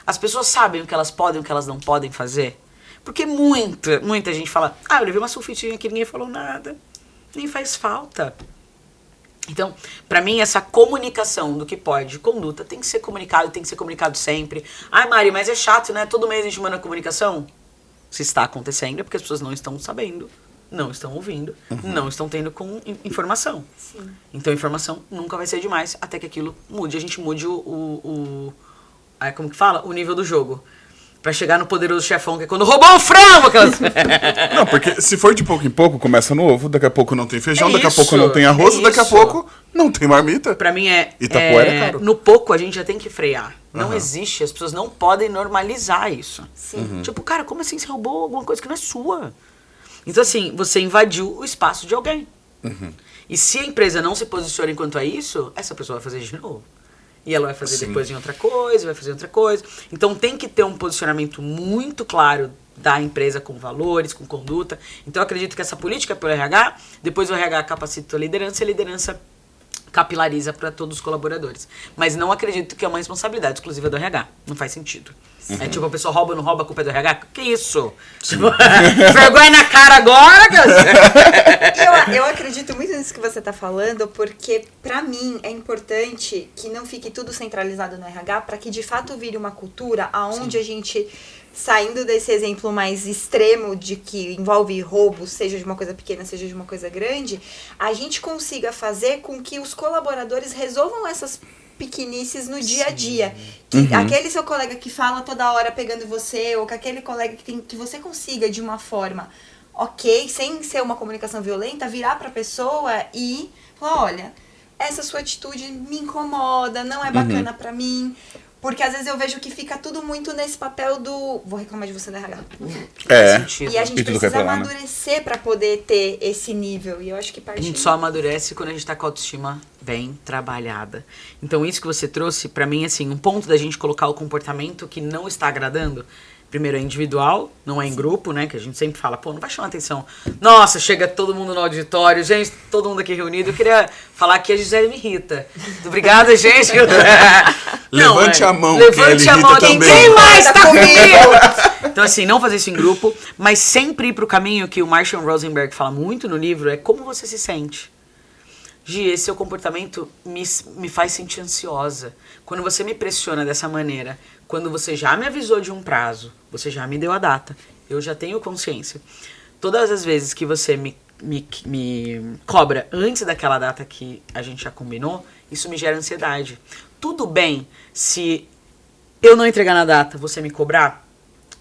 As pessoas sabem o que elas podem e o que elas não podem fazer. Porque muita gente fala, eu levei uma sulfitinha que ninguém falou nada. Nem faz falta. Então, pra mim, essa comunicação do que pode de conduta tem que ser comunicado sempre. Ai, Mari, mas é chato, né? Todo mês a gente manda comunicação. Se está acontecendo é porque as pessoas não estão sabendo, não estão ouvindo, não estão tendo informação. Sim. Então, informação nunca vai ser demais até que aquilo mude. A gente mude como que fala? O nível do jogo. Pra chegar no poderoso chefão, que é quando roubou o frango! Não, porque se for de pouco em pouco, começa no ovo, daqui a pouco não tem feijão, daqui a isso, pouco não tem arroz, daqui a pouco não tem marmita. Pra mim Itapuera é caro. No pouco a gente já tem que frear. Não existe, as pessoas não podem normalizar isso. Sim. Tipo, cara, como assim você roubou alguma coisa que não é sua? Então assim, você invadiu o espaço de alguém. E se a empresa não se posiciona enquanto a isso, essa pessoa vai fazer de novo. E ela vai fazer depois em outra coisa, vai fazer outra coisa. Então tem que ter um posicionamento muito claro da empresa com valores, com conduta. Então eu acredito que essa política pelo RH, depois o RH capacita a liderança e a liderança capilariza para todos os colaboradores. Mas não acredito que é uma responsabilidade exclusiva do RH. Não faz sentido. É tipo, a pessoa rouba ou não rouba, a culpa é do RH? Que isso? Vergonha na cara agora! Eu acredito muito nisso que você tá falando, porque pra mim é importante que não fique tudo centralizado no RH, para que de fato vire uma cultura aonde a gente, saindo desse exemplo mais extremo de que envolve roubo, seja de uma coisa pequena, seja de uma coisa grande, a gente consiga fazer com que os colaboradores resolvam essas pequenices no dia a dia. Que aquele seu colega que fala toda hora pegando você, ou que aquele colega que você consiga de uma forma ok, sem ser uma comunicação violenta, virar pra pessoa e falar, olha, essa sua atitude me incomoda, não é bacana pra mim. Porque às vezes eu vejo que fica tudo muito nesse papel do vou reclamar de você no RH. E a gente precisa amadurecer pra poder ter esse nível. E eu acho que parte... A gente só amadurece quando a gente tá com a autoestima bem trabalhada. Então isso que você trouxe, pra mim, assim, um ponto da gente colocar o comportamento que não está agradando. Primeiro é individual, não é em grupo, né? Que a gente sempre fala, pô, não vai chamar atenção. Nossa, chega todo mundo no auditório, gente, todo mundo aqui reunido. Eu queria falar que a Gisele me irrita. Obrigada, gente. Levante a mão. Levante a mão. Quem mais tá comigo? Então, assim, não fazer isso em grupo, mas sempre ir pro caminho que o Marshall Rosenberg fala muito no livro, é como você se sente. Gi, esse seu comportamento me faz sentir ansiosa. Quando você me pressiona dessa maneira, quando você já me avisou de um prazo, você já me deu a data, eu já tenho consciência. Todas as vezes que você me cobra antes daquela data que a gente já combinou, isso me gera ansiedade. Tudo bem se eu não entregar na data, você me cobrar,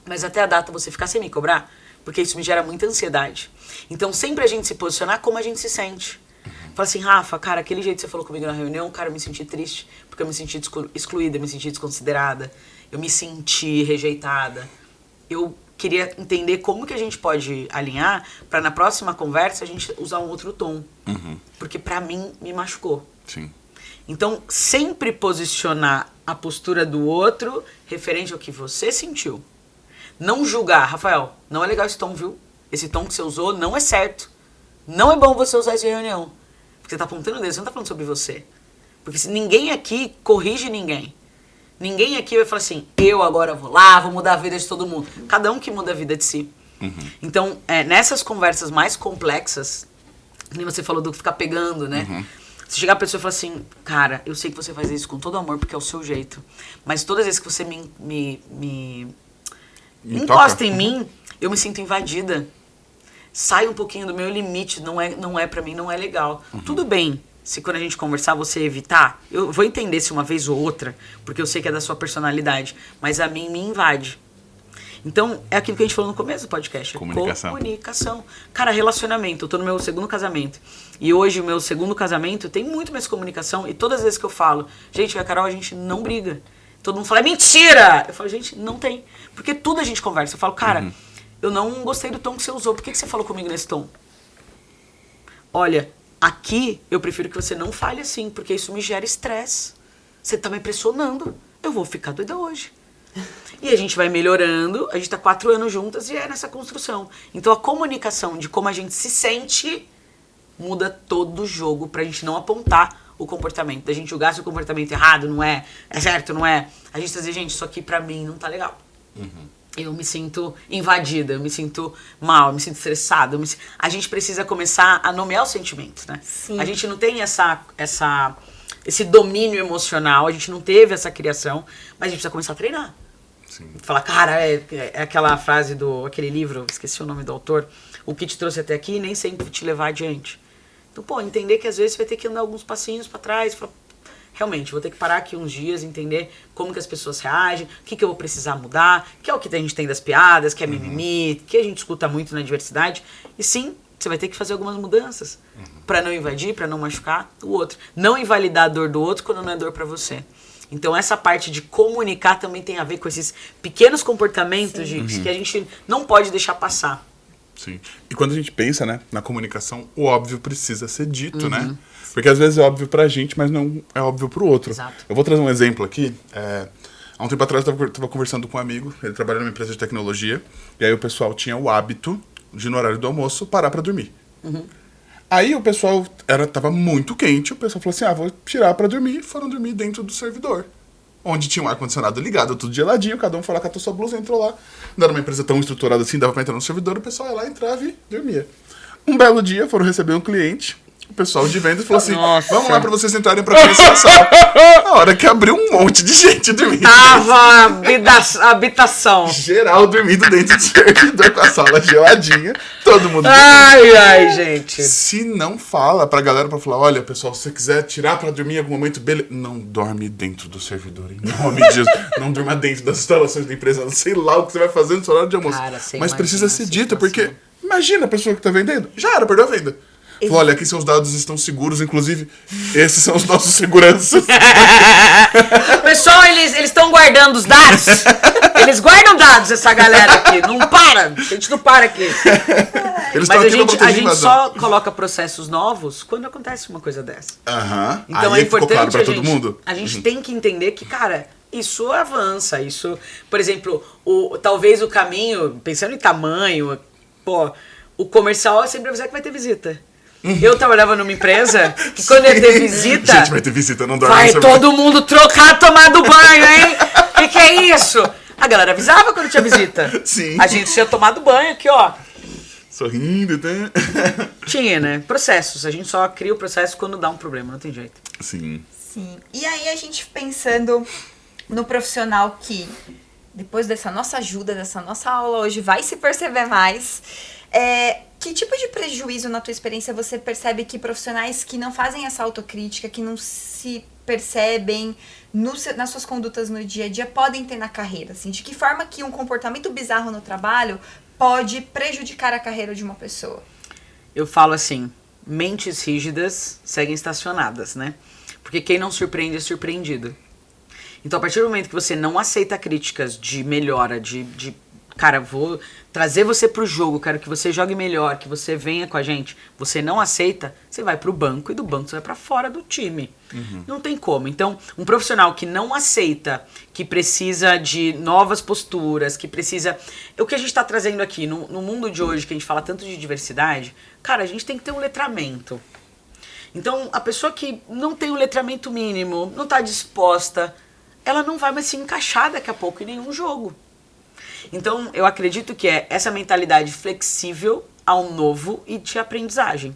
mas até a data você ficar sem me cobrar, porque isso me gera muita ansiedade. Então sempre a gente se posicionar como a gente se sente. Fala assim, Rafa, cara, aquele jeito que você falou comigo na reunião, cara, eu me senti triste, porque eu me senti excluída, eu me senti desconsiderada, eu me senti rejeitada. Eu queria entender como que a gente pode alinhar para na próxima conversa a gente usar um outro tom. Porque pra mim, me machucou. Sim. Então, sempre posicionar a postura do outro referente ao que você sentiu. Não julgar, Rafael, não é legal esse tom, viu? Esse tom que você usou não é certo. Não é bom você usar isso em reunião. Porque você tá apontando o dedo, você não tá falando sobre você. Porque se ninguém aqui corrige ninguém. Ninguém aqui vai falar assim, eu agora vou lá, vou mudar a vida de todo mundo. Cada um que muda a vida de si. Então, nessas conversas mais complexas, nem você falou do ficar pegando, né? Se chegar a pessoa e falar assim, cara, eu sei que você faz isso com todo amor porque é o seu jeito. Mas todas as vezes que você me encosta em mim, eu me sinto invadida. Sai um pouquinho do meu limite, não é pra mim, não é legal. Tudo bem, se quando a gente conversar você evitar, eu vou entender se uma vez ou outra, porque eu sei que é da sua personalidade, mas a mim me invade. Então, é aquilo que a gente falou no começo do podcast. Comunicação. Cara, relacionamento. Eu tô no meu segundo casamento. E hoje o meu segundo casamento tem muito mais comunicação. E todas as vezes que eu falo, gente, a Carol, a gente não briga. Todo mundo fala, é mentira! Eu falo, gente, não tem. Porque tudo a gente conversa. Eu falo, cara, eu não gostei do tom que você usou. Por que você falou comigo nesse tom? Olha, aqui eu prefiro que você não fale assim, porque isso me gera estresse. Você tá me pressionando. Eu vou ficar doida hoje. E a gente vai melhorando, a gente tá 4 anos juntas e é nessa construção. Então a comunicação de como a gente se sente muda todo o jogo pra gente não apontar o comportamento. Da gente julgar se o comportamento é errado, não é certo, não é. A gente dizer, gente, isso aqui pra mim não tá legal. Eu me sinto invadida, eu me sinto mal, eu me sinto estressada. A gente precisa começar a nomear os sentimentos, né? Sim. A gente não tem esse domínio emocional, a gente não teve essa criação, mas a gente precisa começar a treinar. Sim. Falar, cara, é aquela frase aquele livro, esqueci o nome do autor, o que te trouxe até aqui nem sempre te levar adiante. Então, pô, entender que às vezes você vai ter que andar alguns passinhos pra trás, falar, realmente, vou ter que parar aqui uns dias, entender como que as pessoas reagem, o que eu vou precisar mudar, que é o que a gente tem das piadas, que é mimimi, que a gente escuta muito na diversidade. E sim, você vai ter que fazer algumas mudanças pra não invadir, pra não machucar o outro. Não invalidar a dor do outro quando não é dor pra você. Então essa parte de comunicar também tem a ver com esses pequenos comportamentos que a gente não pode deixar passar. Sim. E quando a gente pensa, né, na comunicação, o óbvio precisa ser dito, né? Porque às vezes é óbvio pra gente, mas não é óbvio pro outro. Exato. Eu vou trazer um exemplo aqui. Há um tempo atrás eu estava conversando com um amigo, ele trabalha numa empresa de tecnologia, e aí o pessoal tinha o hábito de, no horário do almoço, parar pra dormir. Aí o pessoal tava muito quente, o pessoal falou assim, vou tirar pra dormir, e foram dormir dentro do servidor. Onde tinha um ar-condicionado ligado, tudo geladinho, cada um foi lá, catou sua blusa, entrou lá. Não era uma empresa tão estruturada assim, dava pra entrar no servidor, o pessoal ia lá, entrava e dormia. Um belo dia, foram receber um cliente, o pessoal de vendas falou assim, Nossa. vamos lá pra vocês entrarem pra conhecer a sala. Na hora que abriu, um monte de gente dormindo. Tava habitação. Geral dormindo dentro do servidor com a sala geladinha, todo mundo Ai, gente. Se não fala pra galera pra falar, olha, pessoal, se você quiser tirar pra dormir em algum momento, beleza. Não dorme dentro do servidor, em nome de Deus. Não durma dentro das instalações da empresa. Não sei lá o que você vai fazer no seu horário de almoço. Cara, você mas precisa ser imagina a dito, situação. porque imagina a pessoa que tá vendendo. Já era, perdeu a venda. Falou, olha, aqui seus dados estão seguros, inclusive, esses são os nossos seguranças. Pessoal, eles estão guardando os dados. Eles guardam dados, essa galera aqui. Não para. A gente não para aqui. Eles Mas estão aqui a gente só coloca processos novos quando acontece uma coisa dessa. Então aí é ficou importante claro pra todo mundo? A gente tem que entender que, cara, isso avança. Isso, por exemplo, talvez o caminho, pensando em tamanho, o comercial é sempre avisar que vai ter visita. Eu trabalhava numa empresa que quando ia ter visita... Gente, vai ter visita, não dorme. Vai todo mundo trocar, tomar do banho, hein? Que é isso? A galera avisava quando tinha visita. Sim. A gente tinha tomado banho aqui, ó. Sorrindo, né? Tinha, né? Processos. A gente só cria o processo quando dá um problema, não tem jeito. Sim. Sim. E aí a gente pensando no profissional que, depois dessa nossa ajuda, dessa nossa aula hoje, vai se perceber mais... que tipo de prejuízo, na tua experiência, você percebe que profissionais que não fazem essa autocrítica, que não se percebem nas suas condutas no dia a dia, podem ter na carreira? Assim, de que forma que um comportamento bizarro no trabalho pode prejudicar a carreira de uma pessoa? Eu falo assim, mentes rígidas seguem estacionadas, né? Porque quem não surpreende é surpreendido. Então, a partir do momento que você não aceita críticas de melhora, cara, vou trazer você pro jogo, quero que você jogue melhor, que você venha com a gente. Você não aceita, você vai pro banco e do banco você vai pra fora do time. Não tem como. Então, um profissional que não aceita, que precisa de novas posturas, que precisa... O que a gente tá trazendo aqui, no mundo de hoje, que a gente fala tanto de diversidade, cara, a gente tem que ter um letramento. Então, a pessoa que não tem um letramento mínimo, não tá disposta, ela não vai mais se encaixar daqui a pouco em nenhum jogo. Então, eu acredito que é essa mentalidade flexível ao novo e de aprendizagem.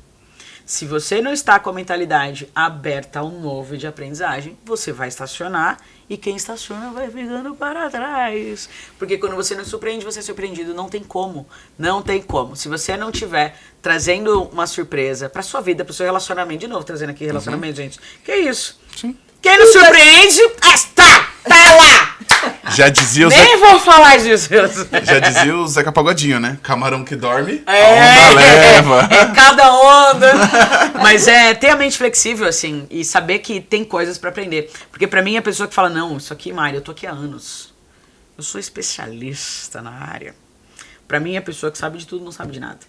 Se você não está com a mentalidade aberta ao novo e de aprendizagem, você vai estacionar e quem estaciona vai ficando para trás. Porque quando você não surpreende, você é surpreendido. Não tem como. Não tem como. Se você não estiver trazendo uma surpresa para sua vida, para o seu relacionamento, de novo trazendo aqui relacionamento, gente, que é isso? Sim. Quem não surpreende, está lá! Já dizia o Nem vou falar disso. Já dizia o Zeca Pagodinho, né? Camarão que dorme, a É, onda leva. é cada onda. Mas ter a mente flexível, assim, e saber que tem coisas pra aprender. Porque pra mim, a pessoa que fala, não, isso aqui, Mari, eu tô aqui há anos. Eu sou especialista na área. Pra mim, a pessoa que sabe de tudo não sabe de nada.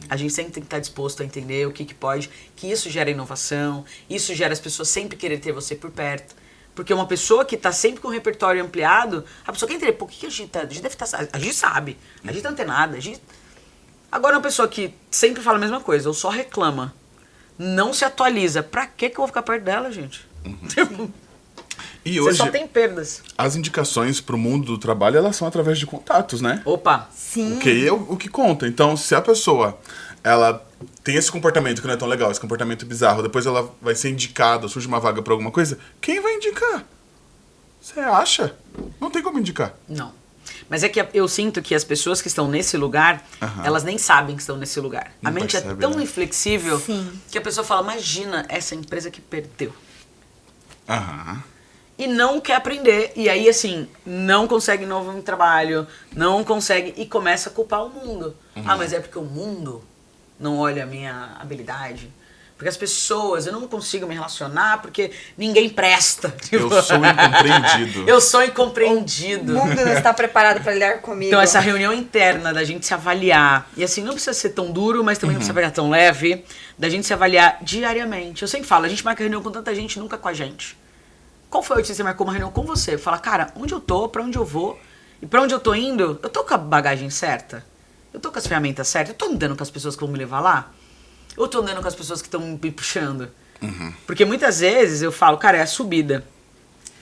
A gente sempre tem que estar disposto a entender o que pode, que isso gera inovação, isso gera as pessoas sempre querer ter você por perto. Porque uma pessoa que tá sempre com o repertório ampliado, a pessoa quer entender, pô, o que a gente tá... A gente deve estar... A gente sabe, a gente tá antenado, a gente... Agora uma pessoa que sempre fala a mesma coisa, ou só reclama, não se atualiza, pra que eu vou ficar perto dela, gente? E Você hoje, só tem perdas. as indicações pro mundo do trabalho, elas são através de contatos, né? Opa! Sim. O que é o que conta. Então, se a pessoa, ela tem esse comportamento que não é tão legal, esse comportamento bizarro, depois ela vai ser indicada, surge uma vaga pra alguma coisa, quem vai indicar? Você acha? Não tem como indicar. Não. Mas é que eu sinto que as pessoas que estão nesse lugar, elas nem sabem que estão nesse lugar. Não a mente percebe, é tão né? inflexível Sim. que a pessoa fala, imagina essa empresa que perdeu. Aham. E não quer aprender. E aí, assim, não consegue novo trabalho, não consegue... E começa a culpar o mundo. Ah, mas é porque o mundo não olha a minha habilidade. Porque as pessoas, eu não consigo me relacionar porque ninguém presta. Eu sou incompreendido. Eu sou incompreendido. O mundo não está preparado para lidar comigo. Então, essa reunião interna da gente se avaliar, e assim, não precisa ser tão duro, mas também não precisa pegar tão leve, da gente se avaliar diariamente. Eu sempre falo, a gente marca reunião com tanta gente, nunca com a gente. Qual foi o dia que você marcou uma reunião com você? Fala, cara, onde eu tô, pra onde eu vou, e pra onde eu tô indo, eu tô com a bagagem certa? Eu tô com as ferramentas certas? Eu tô andando com as pessoas que vão me levar lá? Ou tô andando com as pessoas que estão me puxando? Porque muitas vezes eu falo, cara, é a subida.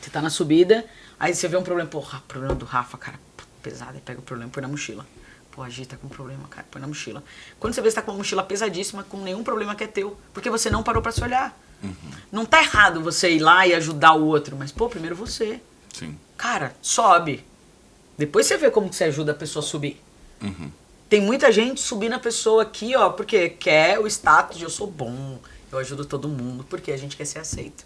Você tá na subida, aí você vê um problema, porra, problema do Rafa, cara, pesado, aí pega o problema, põe na mochila. Pô, a Gi tá com um problema, cara, põe na mochila. Quando você vê que você tá com uma mochila pesadíssima, com nenhum problema que é teu, porque você não parou pra se olhar. Não tá errado você ir lá e ajudar o outro, mas, pô, primeiro você. Sim. Cara, sobe. Depois você vê como que você ajuda a pessoa a subir. Tem muita gente subindo a pessoa aqui, ó, porque quer o status de eu sou bom, eu ajudo todo mundo, porque a gente quer ser aceito.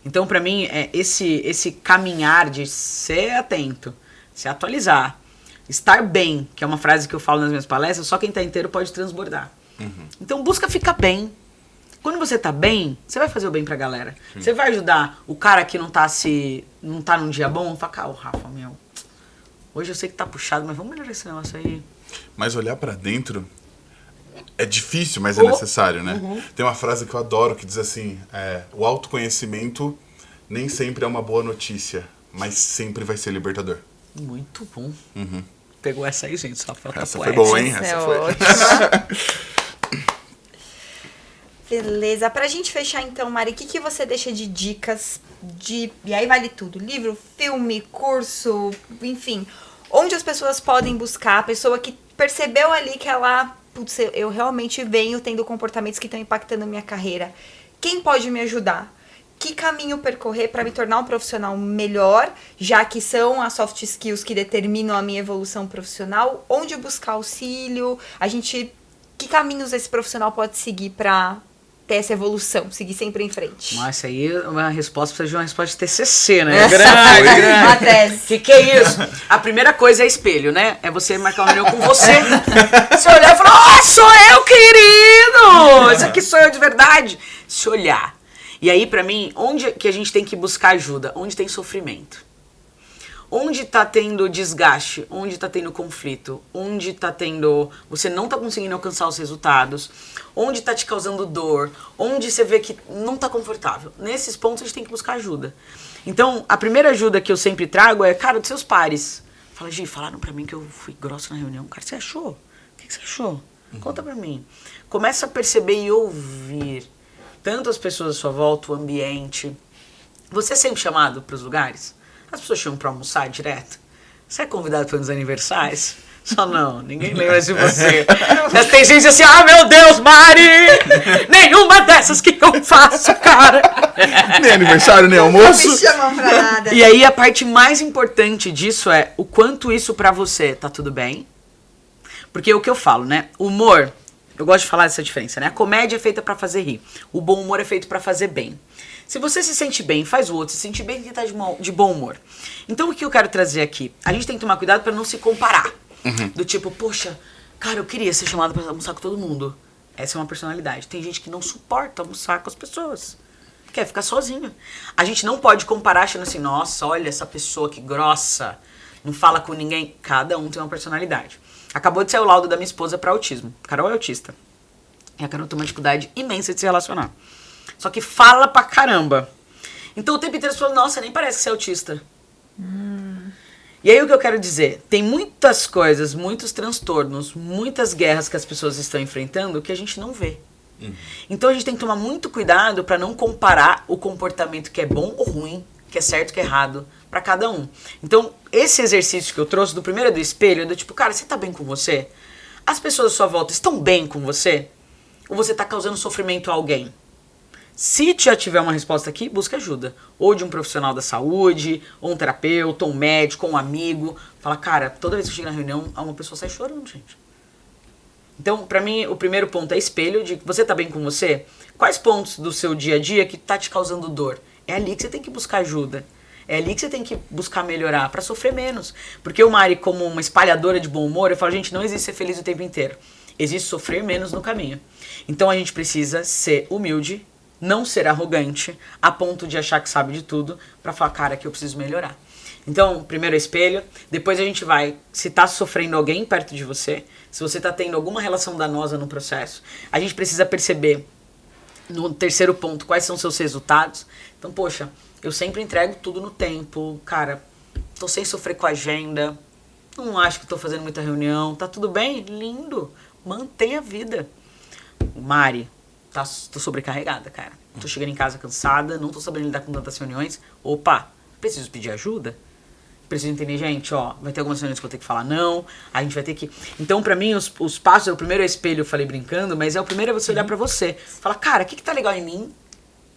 Então, pra mim, é esse caminhar de ser atento, se atualizar, estar bem, que é uma frase que eu falo nas minhas palestras, só quem tá inteiro pode transbordar. Então, busca ficar bem. Quando você tá bem, você vai fazer o bem pra galera. Você vai ajudar o cara que não tá num dia bom, fala, cara, Rafa, meu, hoje eu sei que tá puxado, mas vamos melhorar esse negócio aí. Mas olhar pra dentro é difícil, mas é necessário, né? Tem uma frase que eu adoro que diz assim, o autoconhecimento nem sempre é uma boa notícia, mas sempre vai ser libertador. Muito bom. Pegou essa aí, gente, só falta Essa foi boa, hein? Essa Essa é foi. ótima. Beleza, pra gente fechar então, Mari, o que você deixa de dicas e aí vale tudo, livro, filme, curso, enfim, onde as pessoas podem buscar, a pessoa que percebeu ali que ela, putz, eu realmente venho tendo comportamentos que estão impactando a minha carreira, quem pode me ajudar? Que caminho percorrer para me tornar um profissional melhor, já que são as soft skills que determinam a minha evolução profissional, onde buscar auxílio, que caminhos esse profissional pode seguir para ter essa evolução, seguir sempre em frente. Nossa, aí uma resposta precisa de uma resposta de TCC, né? Uma tese. Que é isso? A primeira coisa é espelho, né? É você marcar uma reunião com você. Você olhar e falar, sou eu, querido! Isso aqui sou eu de verdade. Se olhar. E aí, pra mim, onde que a gente tem que buscar ajuda? Onde tem sofrimento. Onde tá tendo desgaste, onde tá tendo conflito, onde tá tendo... Você não tá conseguindo alcançar os resultados, onde tá te causando dor, onde você vê que não tá confortável. Nesses pontos a gente tem que buscar ajuda. Então, a primeira ajuda que eu sempre trago é, cara, dos seus pares. Fala, Gi, falaram pra mim que eu fui grossa na reunião. Cara, você achou? O que você achou? Conta pra mim. Começa a perceber e ouvir tanto as pessoas à sua volta, o ambiente. Você é sempre chamado pros lugares? As pessoas chamam pra almoçar direto? Você é convidado para os aniversários? Só não, ninguém lembra de você. Mas tem gente assim, meu Deus, Mari! Nenhuma dessas que eu faço, cara! Nem aniversário, nem almoço. Não me chamam pra nada. E aí a parte mais importante disso é o quanto isso pra você tá tudo bem. Porque o que eu falo, né? Humor, eu gosto de falar dessa diferença, né? A comédia é feita pra fazer rir. O bom humor é feito pra fazer bem. Se você se sente bem, faz o outro se sente bem, que tá de bom humor. Então o que eu quero trazer aqui? A gente tem que tomar cuidado pra não se comparar. Do tipo, poxa, cara, eu queria ser chamado pra almoçar com todo mundo. Essa é uma personalidade. Tem gente que não suporta almoçar com as pessoas. Quer ficar sozinho. A gente não pode comparar achando assim, nossa, olha essa pessoa que grossa, não fala com ninguém. Cada um tem uma personalidade. Acabou de sair o laudo da minha esposa pra autismo. Carol é autista. E a Carol tem uma dificuldade imensa de se relacionar. Só que fala pra caramba. Então o tempo inteiro as pessoas, nossa, nem parece que você é autista. E aí o que eu quero dizer? Tem muitas coisas, muitos transtornos, muitas guerras que as pessoas estão enfrentando que a gente não vê. Então a gente tem que tomar muito cuidado pra não comparar o comportamento que é bom ou ruim, que é certo que é errado, pra cada um. Então esse exercício que eu trouxe do primeiro do espelho, é do tipo, cara, você tá bem com você? As pessoas à sua volta estão bem com você? Ou você tá causando sofrimento a alguém? Se já tiver uma resposta aqui, busca ajuda. Ou de um profissional da saúde, ou um terapeuta, ou um médico, ou um amigo. Fala, cara, toda vez que eu chego na reunião, uma pessoa sai chorando, gente. Então, pra mim, o primeiro ponto é espelho de você tá bem com você? Quais pontos do seu dia a dia que tá te causando dor? É ali que você tem que buscar ajuda. É ali que você tem que buscar melhorar, pra sofrer menos. Porque o Mari, como uma espalhadora de bom humor, eu falo, gente, não existe ser feliz o tempo inteiro. existe sofrer menos no caminho. Então a gente precisa ser humilde, não ser arrogante, a ponto de achar que sabe de tudo, pra falar, cara, que eu preciso melhorar. Então, primeiro é espelho, depois a gente vai, se tá sofrendo alguém perto de você, se você tá tendo alguma relação danosa no processo, a gente precisa perceber, no terceiro ponto, quais são seus resultados. Então, poxa, eu sempre entrego tudo no tempo, cara, tô sem sofrer com a agenda, não acho que tô fazendo muita reunião, tá tudo bem? Lindo, mantenha a vida. Mari, tô sobrecarregada, cara, tô chegando em casa cansada, não tô sabendo lidar com tantas reuniões, opa, preciso pedir ajuda? Preciso entender, gente, ó, vai ter algumas reuniões que eu vou ter que falar não, a gente vai ter que... Então, pra mim, os passos, o primeiro é espelho, eu falei brincando, mas o primeiro é você olhar pra você. Falar, cara, o que tá legal em mim?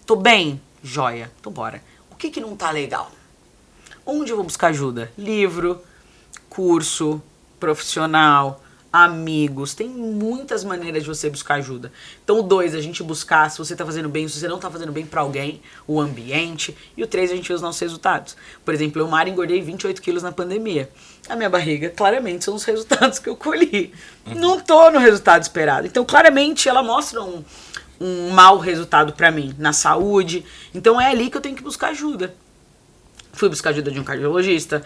Tô bem? Joia. Então, bora. O que não tá legal? Onde eu vou buscar ajuda? Livro, curso, profissional, amigos. Tem muitas maneiras de você buscar ajuda. Então, o 2, a gente buscar se você tá fazendo bem, se você não tá fazendo bem pra alguém, o ambiente. E o 3, a gente vê os nossos resultados. Por exemplo, eu, Mari, engordei 28 quilos na pandemia. A minha barriga, claramente, são os resultados que eu colhi. Não tô no resultado esperado. Então, claramente, ela mostra um mau resultado pra mim, na saúde. Então, é ali que eu tenho que buscar ajuda. Fui buscar ajuda de um cardiologista,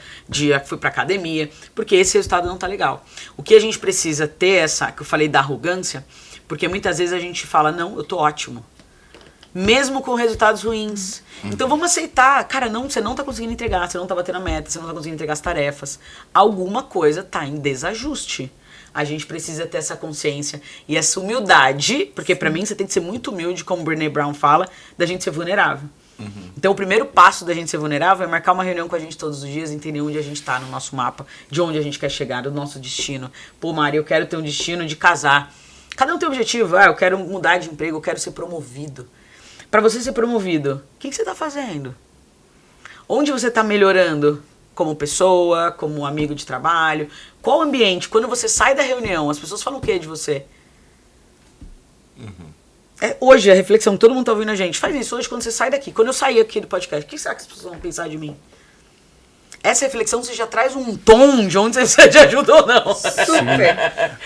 fui pra academia, porque esse resultado não tá legal. O que a gente precisa ter que eu falei da arrogância, porque muitas vezes a gente fala, não, eu tô ótimo. Mesmo com resultados ruins. Então vamos aceitar, cara, não, você não tá conseguindo entregar, você não tá batendo a meta, você não tá conseguindo entregar as tarefas. Alguma coisa tá em desajuste. A gente precisa ter essa consciência e essa humildade, porque pra mim você tem que ser muito humilde, como o Brené Brown fala, da gente ser vulnerável. Então o primeiro passo da gente ser vulnerável é marcar uma reunião com a gente todos os dias, entender onde a gente tá no nosso mapa, de onde a gente quer chegar, do nosso destino. Pô, Mari, eu quero ter um destino de casar. Cada um tem um objetivo. Eu quero mudar de emprego, eu quero ser promovido. Pra você ser promovido, o que você tá fazendo? Onde você tá melhorando? Como pessoa, como amigo de trabalho? Qual ambiente? Quando você sai da reunião, as pessoas falam o que de você? Hoje, a reflexão, todo mundo tá ouvindo a gente. Faz isso hoje quando você sai daqui. Quando eu sair aqui do podcast, o que será que as pessoas vão pensar de mim? Essa reflexão você já traz um tom de onde você precisa de ajuda ou não. Super.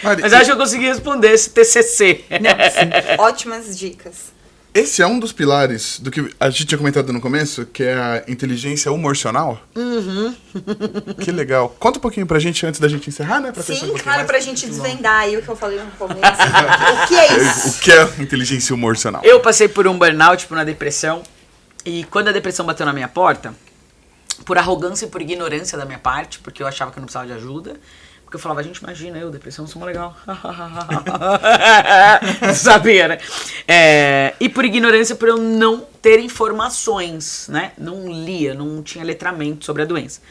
Mas acho que eu consegui responder esse TCC. Não, ótimas dicas. Esse é um dos pilares do que a gente tinha comentado no começo, que é a inteligência emocional. Que legal. Conta um pouquinho pra gente antes da gente encerrar, né? Sim, claro, pra gente desvendar aí o que eu falei no começo. O que é isso? O que é inteligência emocional? Eu passei por um burnout, por uma depressão. E quando a depressão bateu na minha porta, por arrogância e por ignorância da minha parte, porque eu achava que eu não precisava de ajuda, porque eu falava, gente, imagina, depressão, sou mó legal. Não sabia, né? E por ignorância, por eu não ter informações, né? Não lia, não tinha letramento sobre a doença.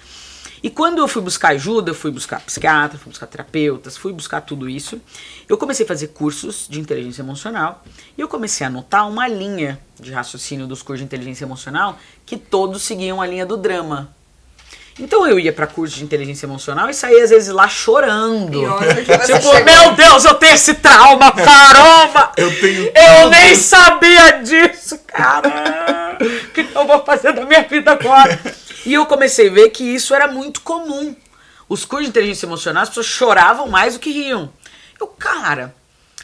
E quando eu fui buscar ajuda, eu fui buscar psiquiatra, fui buscar terapeutas, fui buscar tudo isso, eu comecei a fazer cursos de inteligência emocional e eu comecei a anotar uma linha de raciocínio dos cursos de inteligência emocional que todos seguiam a linha do drama. Então eu ia pra curso de inteligência emocional e saía às vezes lá chorando. Tipo, meu Deus, eu tenho esse trauma, caramba! Eu nem sabia disso, cara! O que eu vou fazer da minha vida agora? E eu comecei a ver que isso era muito comum. Os cursos de inteligência emocional, as pessoas choravam mais do que riam. Cara,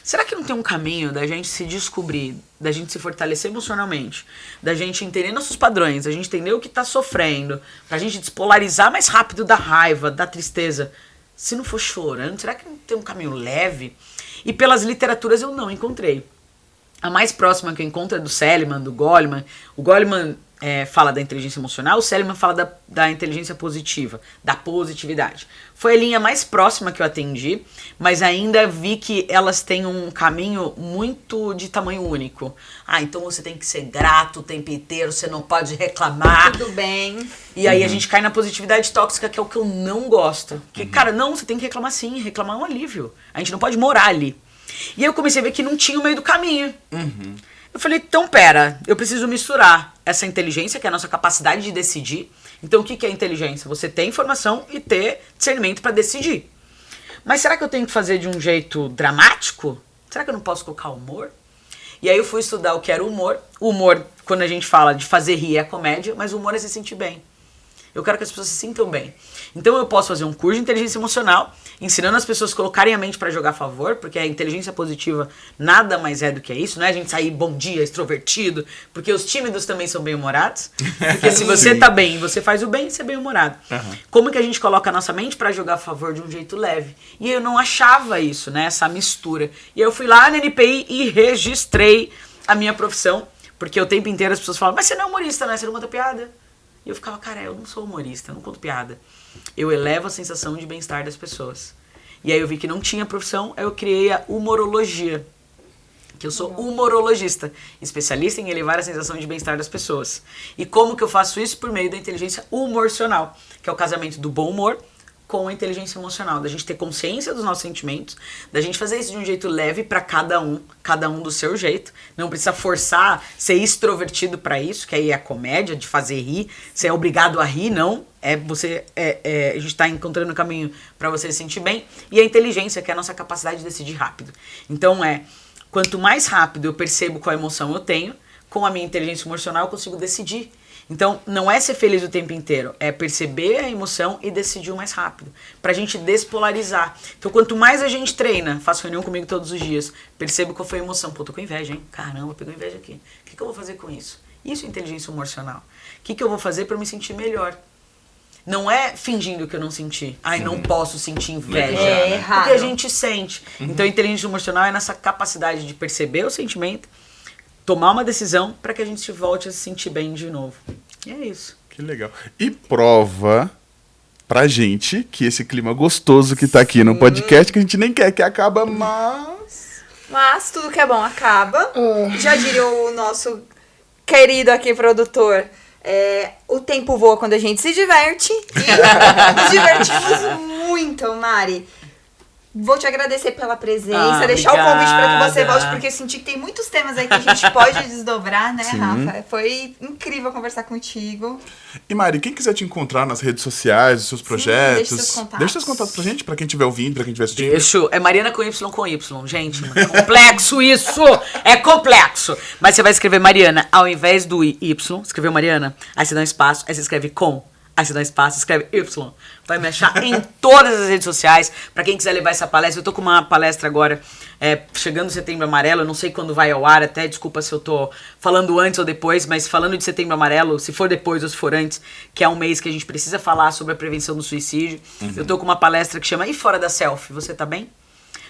será que não tem um caminho da gente se descobrir, da gente se fortalecer emocionalmente, da gente entender nossos padrões, da gente entender o que tá sofrendo, pra gente despolarizar mais rápido da raiva, da tristeza? Se não for chorando, será que não tem um caminho leve? E pelas literaturas eu não encontrei. A mais próxima que eu encontro é do Seligman, do Goleman. O Goleman fala da inteligência emocional, o Seligman fala da inteligência positiva, da positividade. Foi a linha mais próxima que eu atendi, mas ainda vi que elas têm um caminho muito de tamanho único. Então você tem que ser grato o tempo inteiro, você não pode reclamar. Tudo bem. E aí a gente cai na positividade tóxica, que é o que eu não gosto. Que, cara, não, você tem que reclamar sim, reclamar é um alívio. A gente não pode morar ali. E aí eu comecei a ver que não tinha o meio do caminho. Eu falei, então pera, eu preciso misturar essa inteligência, que é a nossa capacidade de decidir. Então o que é inteligência? Você ter informação e ter discernimento para decidir. Mas será que eu tenho que fazer de um jeito dramático? Será que eu não posso colocar humor? E aí eu fui estudar o que era o humor. O humor, quando a gente fala de fazer rir, é comédia, mas o humor é se sentir bem. Eu quero que as pessoas se sintam bem. Então eu posso fazer um curso de inteligência emocional, ensinando as pessoas a colocarem a mente para jogar a favor, porque a inteligência positiva nada mais é do que isso, não é a gente sair bom dia, extrovertido, porque os tímidos também são bem-humorados. Porque se você tá bem e você faz o bem, você é bem-humorado. Como que a gente coloca a nossa mente para jogar a favor de um jeito leve? E eu não achava isso, né, essa mistura. E aí eu fui lá na NPI e registrei a minha profissão, porque o tempo inteiro as pessoas falam, mas você não é humorista, né? Você não conta piada. E eu ficava, cara, eu não sou humorista, eu não conto piada. Eu elevo a sensação de bem-estar das pessoas. E aí eu vi que não tinha profissão, aí eu criei a humorologia. Que eu sou humorologista, especialista em elevar a sensação de bem-estar das pessoas. E como que eu faço isso? Por meio da inteligência humorcional, que é o casamento do bom humor com a inteligência emocional, da gente ter consciência dos nossos sentimentos, da gente fazer isso de um jeito leve para cada um do seu jeito. Não precisa forçar ser extrovertido para isso, que aí é a comédia de fazer rir, você é obrigado a rir, não. A gente tá encontrando o caminho para você se sentir bem. E a inteligência, que é a nossa capacidade de decidir rápido. Então quanto mais rápido eu percebo qual emoção eu tenho, com a minha inteligência emocional eu consigo decidir. Então, não é ser feliz o tempo inteiro, é perceber a emoção e decidir o mais rápido, pra gente despolarizar. Então, quanto mais a gente treina, faço reunião comigo todos os dias, percebo qual foi a emoção. Pô, tô com inveja, hein? Caramba, pegou inveja aqui. O que eu vou fazer com isso? Isso é inteligência emocional. O que eu vou fazer pra me sentir melhor? Não é fingindo que eu não senti. Não posso sentir inveja. É errado. Porque a gente sente. Então, a inteligência emocional é nessa capacidade de perceber o sentimento, tomar uma decisão para que a gente volte a se sentir bem de novo. E é isso. Que legal. E prova pra gente que esse clima gostoso que tá aqui no podcast, que a gente nem quer que acaba, Mas tudo que é bom acaba. Já diria o nosso querido aqui produtor, o tempo voa quando a gente se diverte. E nos divertimos muito, Mari. Vou te agradecer pela presença, deixar obrigada. o convite para que você volte, porque eu senti que tem muitos temas aí que a gente pode desdobrar, né, Rafa? Foi incrível conversar contigo. E Mari, quem quiser te encontrar nas redes sociais, os seus projetos, deixa seus contatos pra gente, pra quem estiver ouvindo, pra quem estiver assistindo. É Mariana com Y, gente. Complexo isso! É complexo! Mas você vai escrever Mariana ao invés do Y, escreveu Mariana, aí você dá um espaço, aí você escreve com. Aí você dá um espaço, escreve Y. Vai me achar em todas as redes sociais. Pra quem quiser levar essa palestra, eu tô com uma palestra agora, chegando Setembro Amarelo. Eu não sei quando vai ao ar, até desculpa se eu tô falando antes ou depois, mas falando de Setembro Amarelo, se for depois ou se for antes, que é um mês que a gente precisa falar sobre a prevenção do suicídio. Eu tô com uma palestra que chama E Fora da Selfie, você tá bem?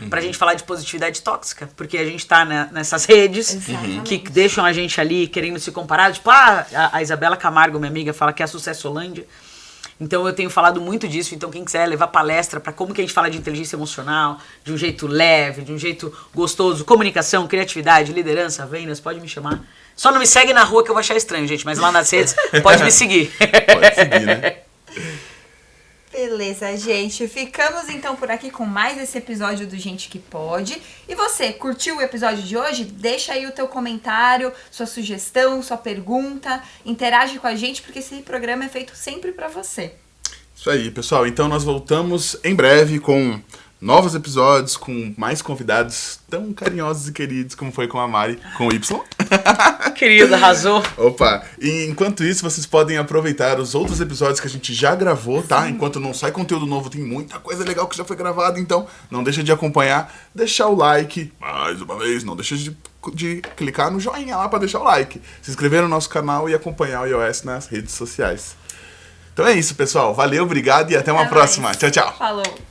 Pra gente falar de positividade tóxica, porque a gente tá nessas redes que deixam a gente ali querendo se comparar, tipo, a Isabela Camargo, minha amiga, fala que é a Sucessolândia. Então eu tenho falado muito disso, então quem quiser levar palestra pra como que a gente fala de inteligência emocional, de um jeito leve, de um jeito gostoso, comunicação, criatividade, liderança, vendas, pode me chamar. Só não me segue na rua que eu vou achar estranho, gente, mas lá nas redes pode me seguir. Pode seguir, né? Beleza, gente. Ficamos então por aqui com mais esse episódio do Gente Que Pode. E você, curtiu o episódio de hoje? Deixa aí o teu comentário, sua sugestão, sua pergunta. Interage com a gente, porque esse programa é feito sempre pra você. Isso aí, pessoal. Então nós voltamos em breve com novos episódios, com mais convidados tão carinhosos e queridos como foi com a Mari, com o Y. Querido, arrasou. Opa, e enquanto isso, vocês podem aproveitar os outros episódios que a gente já gravou, tá? Enquanto não sai conteúdo novo, tem muita coisa legal que já foi gravada, então não deixa de acompanhar, deixar o like, mais uma vez, não deixa de clicar no joinha lá pra deixar o like, se inscrever no nosso canal e acompanhar o iOS nas redes sociais. Então é isso, pessoal. Valeu, obrigado e até uma próxima. Tchau, tchau. Falou.